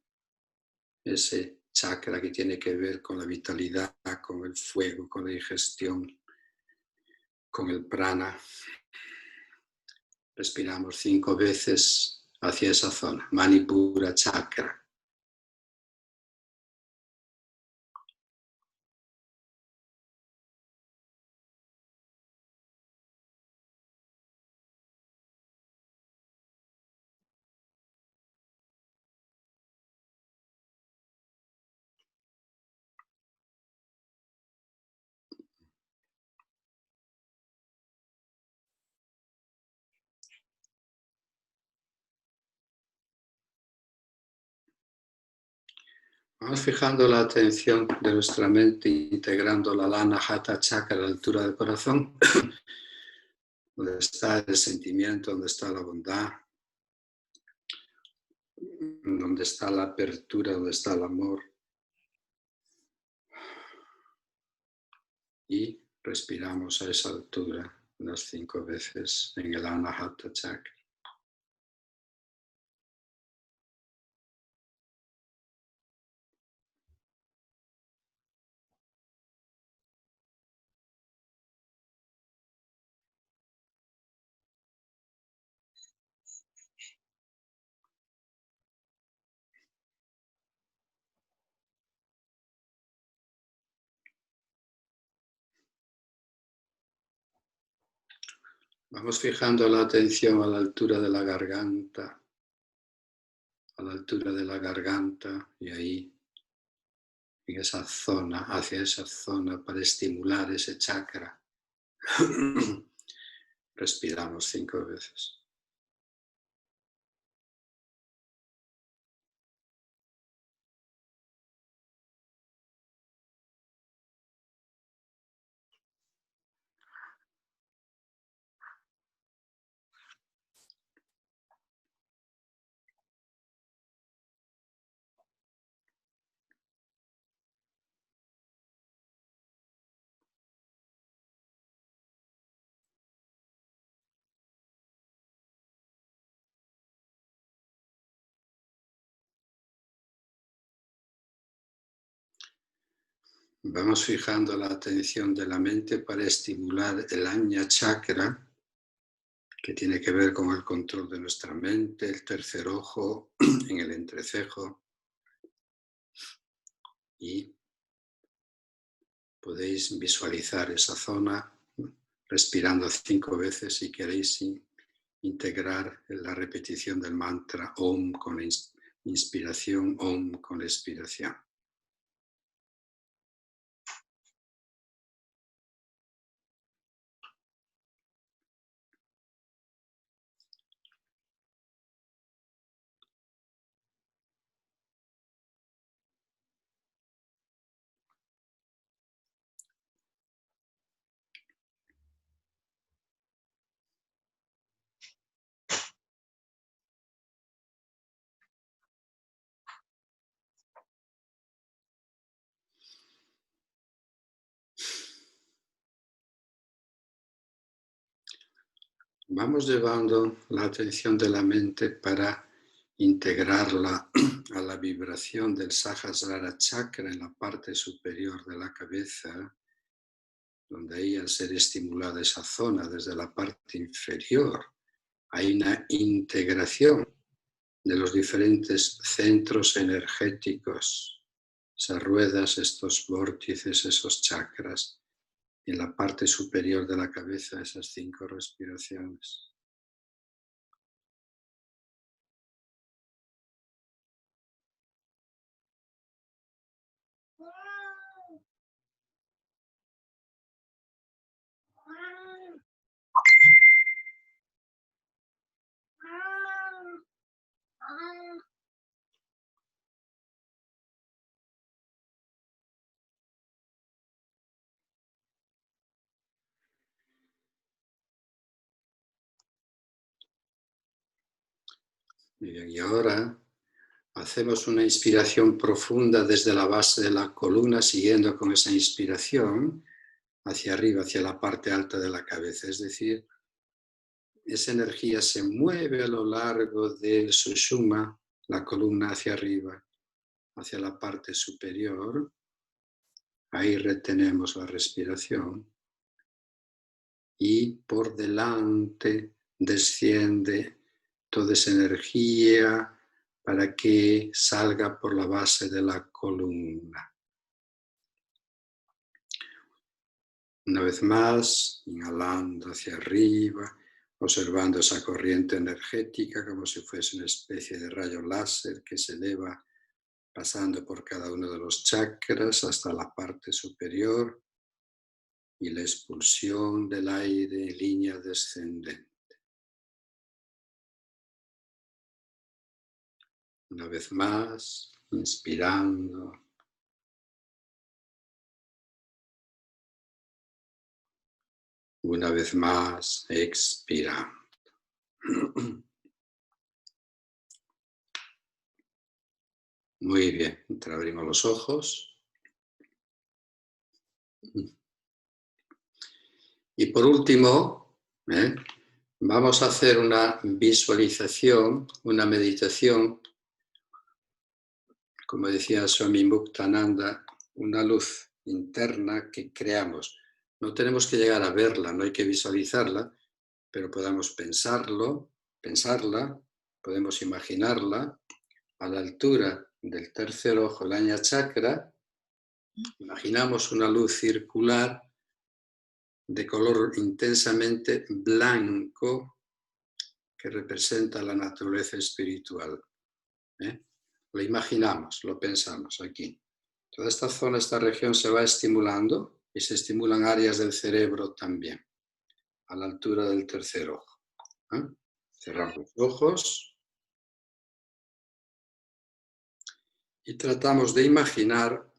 Ese chakra que tiene que ver con la vitalidad, con el fuego, con la digestión, con el prana. Respiramos 5 veces hacia esa zona, Manipura Chakra. Vamos fijando la atención de nuestra mente, integrando la Lana Hatha Chakra a la altura del corazón, donde está el sentimiento, donde está la bondad, donde está la apertura, donde está el amor. Y respiramos a esa altura unas 5 veces en el Anahata Chakra. Vamos fijando la atención a la altura de la garganta, a la altura de la garganta, y ahí, en esa zona, hacia esa zona, para estimular ese chakra. Respiramos 5 veces. Vamos fijando la atención de la mente para estimular el Ajna Chakra, que tiene que ver con el control de nuestra mente, el tercer ojo, en el entrecejo. Y podéis visualizar esa zona respirando 5 veces si queréis integrar la repetición del mantra Om con la inspiración, Om con la expiración. Vamos llevando la atención de la mente para integrarla a la vibración del Sahasrara Chakra en la parte superior de la cabeza, donde ahí, al ser estimulada esa zona desde la parte inferior, hay una integración de los diferentes centros energéticos esas ruedas, estos vórtices, esos chakras, y en la parte superior de la cabeza esas 5 respiraciones. Muy bien, y ahora hacemos una inspiración profunda desde la base de la columna, siguiendo con esa inspiración hacia arriba, hacia la parte alta de la cabeza. Es decir, esa energía se mueve a lo largo del sushumna, la columna hacia arriba, hacia la parte superior. Ahí retenemos la respiración. Y por delante desciende toda esa energía para que salga por la base de la columna. Una vez más, inhalando hacia arriba, observando esa corriente energética como si fuese una especie de rayo láser que se eleva pasando por cada uno de los chakras hasta la parte superior y la expulsión del aire en línea descendente. Una vez más, inspirando. Una vez más, expirando. Muy bien, entreabrimos los ojos. Y por último, vamos a hacer una visualización, una meditación, como decía Swami Muktananda, una luz interna que creamos. No tenemos que llegar a verla, no hay que visualizarla, pero podamos pensarla, podemos imaginarla a la altura del tercer ojo, el Aña Chakra. Imaginamos una luz circular de color intensamente blanco que representa la naturaleza espiritual. Lo imaginamos, lo pensamos aquí. Toda esta zona, esta región se va estimulando y se estimulan áreas del cerebro también, a la altura del tercer ojo. Cerramos los ojos y tratamos de imaginar,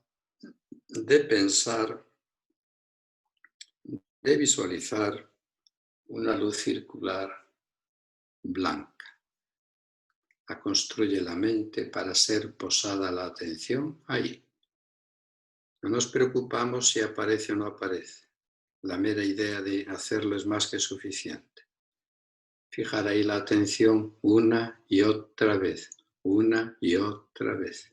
de pensar, de visualizar una luz circular blanca. La construye la mente para ser posada la atención ahí. No nos preocupamos si aparece o no aparece. La mera idea de hacerlo es más que suficiente. Fijar ahí la atención una y otra vez, una y otra vez.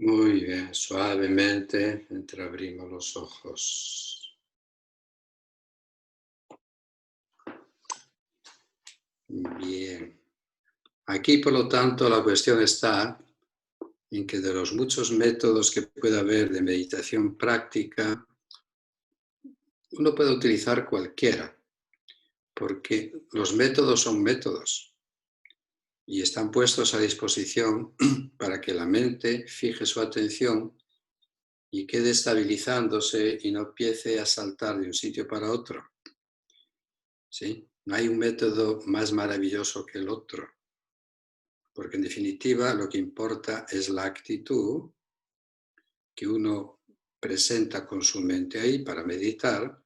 Muy bien, suavemente entreabrimos los ojos. Bien. Aquí, por lo tanto, la cuestión está en que de los muchos métodos que puede haber de meditación práctica, uno puede utilizar cualquiera, porque los métodos son métodos y están puestos a disposición para que la mente fije su atención y quede estabilizándose y no empiece a saltar de un sitio para otro. ¿Sí? No hay un método más maravilloso que el otro, porque en definitiva lo que importa es la actitud que uno presenta con su mente ahí para meditar,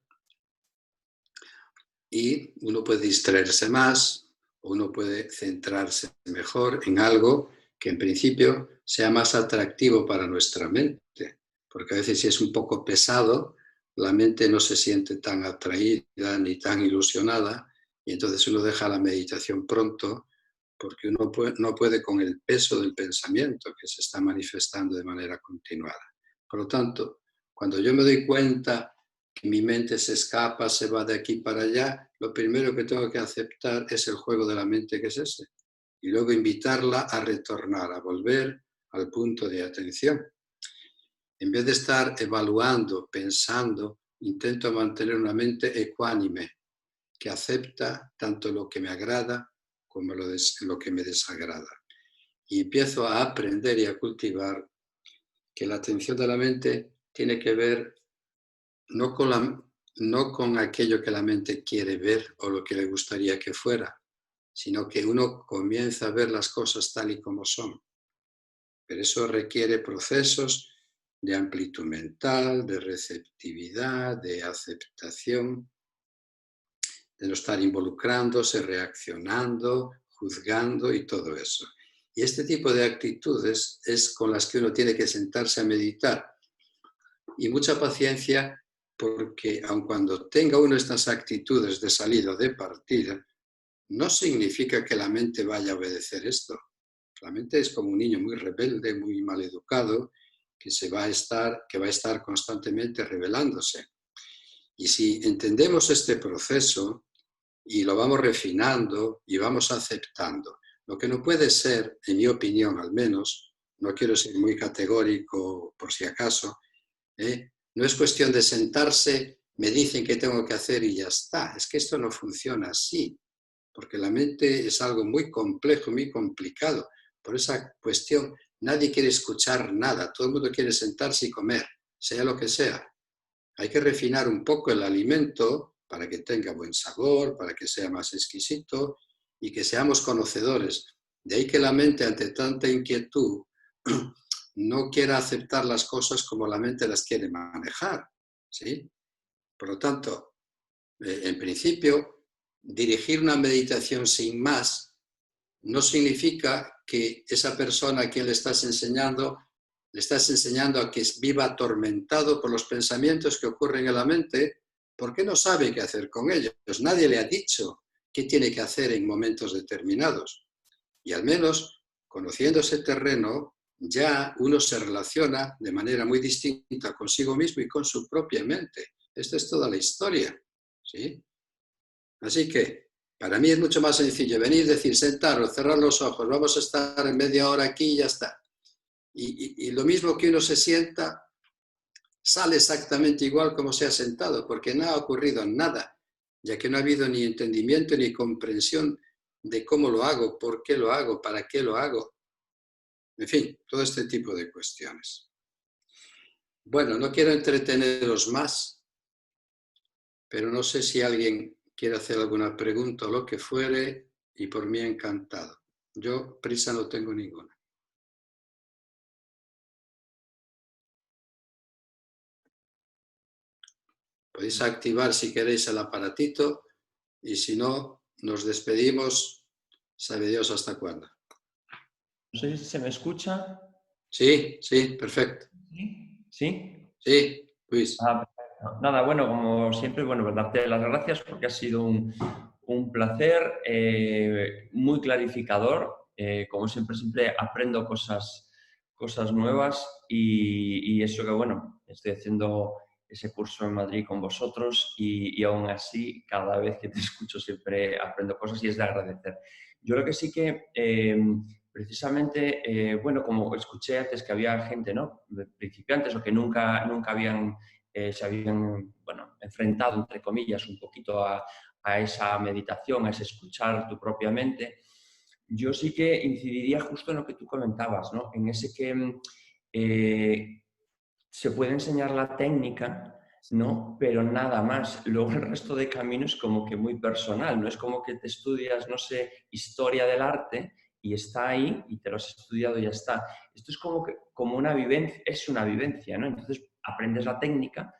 y uno puede distraerse más, o uno puede centrarse mejor en algo que en principio sea más atractivo para nuestra mente, porque a veces si es un poco pesado, la mente no se siente tan atraída ni tan ilusionada, y entonces uno deja la meditación pronto porque uno no puede con el peso del pensamiento que se está manifestando de manera continuada. Por lo tanto, cuando yo me doy cuenta que mi mente se escapa, se va de aquí para allá, lo primero que tengo que aceptar es el juego de la mente, que es ese, y luego invitarla a retornar, a volver al punto de atención. En vez de estar evaluando, pensando, intento mantener una mente ecuánime, que acepta tanto lo que me agrada como lo que me desagrada. Y empiezo a aprender y a cultivar que la atención de la mente tiene que ver no con aquello que la mente quiere ver o lo que le gustaría que fuera, sino que uno comienza a ver las cosas tal y como son. Pero eso requiere procesos de amplitud mental, de receptividad, de aceptación, de no estar involucrándose, reaccionando, juzgando y todo eso. Y este tipo de actitudes es con las que uno tiene que sentarse a meditar. Y mucha paciencia, porque aun cuando tenga uno estas actitudes de salida o de partida, no significa que la mente vaya a obedecer esto. La mente es como un niño muy rebelde, muy mal educado, que va a estar constantemente rebelándose. Y si entendemos este proceso y lo vamos refinando y vamos aceptando, lo que no puede ser, en mi opinión al menos, no quiero ser muy categórico por si acaso, no es cuestión de sentarse, me dicen qué tengo que hacer y ya está. Es que esto no funciona así, porque la mente es algo muy complejo, muy complicado. Por esa cuestión, nadie quiere escuchar nada, todo el mundo quiere sentarse y comer, sea lo que sea. Hay que refinar un poco el alimento para que tenga buen sabor, para que sea más exquisito y que seamos conocedores. De ahí que la mente, ante tanta inquietud, no quiera aceptar las cosas como la mente las quiere manejar, ¿sí? Por lo tanto, en principio, dirigir una meditación sin más no significa que esa persona a quien le estás enseñando a que viva atormentado por los pensamientos que ocurren en la mente, porque no sabe qué hacer con ellos. Nadie le ha dicho qué tiene que hacer en momentos determinados. Y al menos, conociendo ese terreno, ya uno se relaciona de manera muy distinta consigo mismo y con su propia mente. Esta es toda la historia, ¿sí? Así que, para mí es mucho más sencillo venir, decir, sentaros, cerrar los ojos, vamos a estar en media hora aquí y ya está. Y lo mismo que uno se sienta, sale exactamente igual como se ha sentado, porque no ha ocurrido nada, ya que no ha habido ni entendimiento ni comprensión de cómo lo hago, por qué lo hago, para qué lo hago. En fin, todo este tipo de cuestiones. Bueno, no quiero entreteneros más, pero no sé si alguien quiere hacer alguna pregunta o lo que fuere, y por mí encantado. Yo prisa no tengo ninguna. Podéis activar si queréis el aparatito y si no, nos despedimos. Sabe Dios hasta cuándo. No sé si se me escucha. Sí, sí, perfecto. ¿Sí? Sí, Luis. Perfecto. Nada, bueno, como siempre, bueno, darte las gracias porque ha sido un placer muy clarificador. Como siempre aprendo cosas nuevas y eso que, bueno, estoy haciendo ese curso en Madrid con vosotros y aún así, cada vez que te escucho siempre aprendo cosas y es de agradecer. Yo creo que sí que precisamente, bueno, como escuché antes que había gente, ¿no?, principiantes o que nunca habían, se habían, bueno, enfrentado, entre comillas, un poquito a a esa meditación, a ese escuchar tu propia mente, yo sí que incidiría justo en lo que tú comentabas, ¿no? En ese que se puede enseñar la técnica, ¿no? Pero nada más. Luego el resto de camino es como que muy personal, no es como que te estudias, no sé, historia del arte y está ahí y te lo has estudiado y ya está. Esto es como, que, como una vivencia, es una vivencia, ¿no? Entonces aprendes la técnica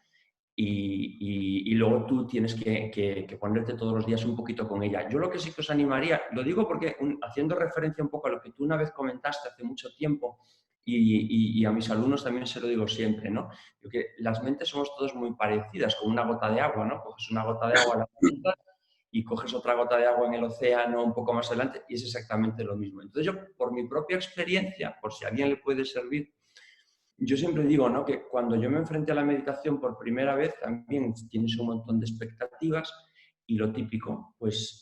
y luego tú tienes que ponerte todos los días un poquito con ella. Yo lo que sí que os animaría, lo digo porque haciendo referencia un poco a lo que tú una vez comentaste hace mucho tiempo, y a mis alumnos también se lo digo siempre, ¿no? Porque las mentes somos todos muy parecidas, como una gota de agua, ¿no? Coges una gota de agua, la calientas y coges otra gota de agua en el océano un poco más adelante y es exactamente lo mismo. Entonces yo, por mi propia experiencia, por si a alguien le puede servir, yo siempre digo, ¿no? Que cuando yo me enfrenté a la meditación por primera vez, también tienes un montón de expectativas y lo típico, pues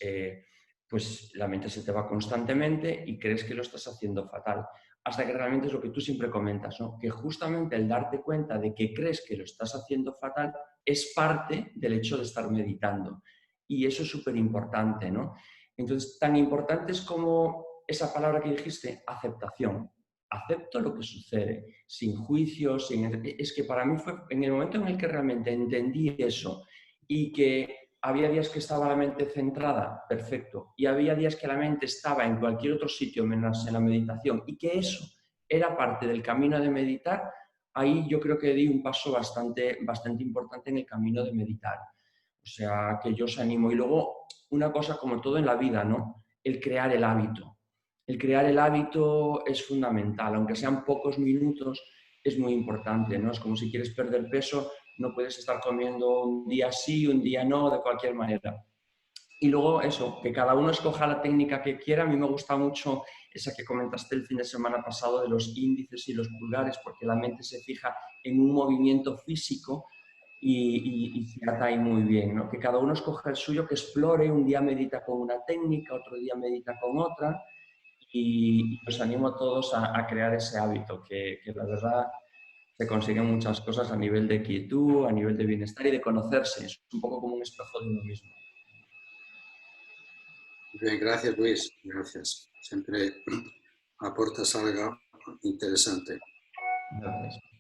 la mente se te va constantemente y crees que lo estás haciendo fatal. Hasta que realmente es lo que tú siempre comentas, ¿no? Que justamente el darte cuenta de que crees que lo estás haciendo fatal es parte del hecho de estar meditando. Y eso es súper importante, ¿no? Entonces, tan importante es como esa palabra que dijiste, aceptación. Acepto lo que sucede, sin juicios, es que para mí fue en el momento en el que realmente entendí eso y que había días que estaba la mente centrada, perfecto, y había días que la mente estaba en cualquier otro sitio menos en la meditación y que eso era parte del camino de meditar, ahí yo creo que di un paso bastante importante en el camino de meditar. O sea, que yo os animo. Y luego, una cosa como todo en la vida, ¿no? El crear el hábito. El crear el hábito es fundamental, aunque sean pocos minutos, es muy importante, ¿no? Es como si quieres perder peso, no puedes estar comiendo un día sí, un día no, de cualquier manera. Y luego eso, que cada uno escoja la técnica que quiera. A mí me gusta mucho esa que comentaste el fin de semana pasado de los índices y los pulgares, porque la mente se fija en un movimiento físico y se ata ahí muy bien, ¿no? Que cada uno escoja el suyo, que explore, un día medita con una técnica, otro día medita con otra, y os animo a todos a crear ese hábito, que la verdad se consiguen muchas cosas a nivel de quietud, a nivel de bienestar y de conocerse. Es un poco como un espejo de uno mismo. Bien, gracias Luis, gracias. Siempre aportas algo interesante. Gracias.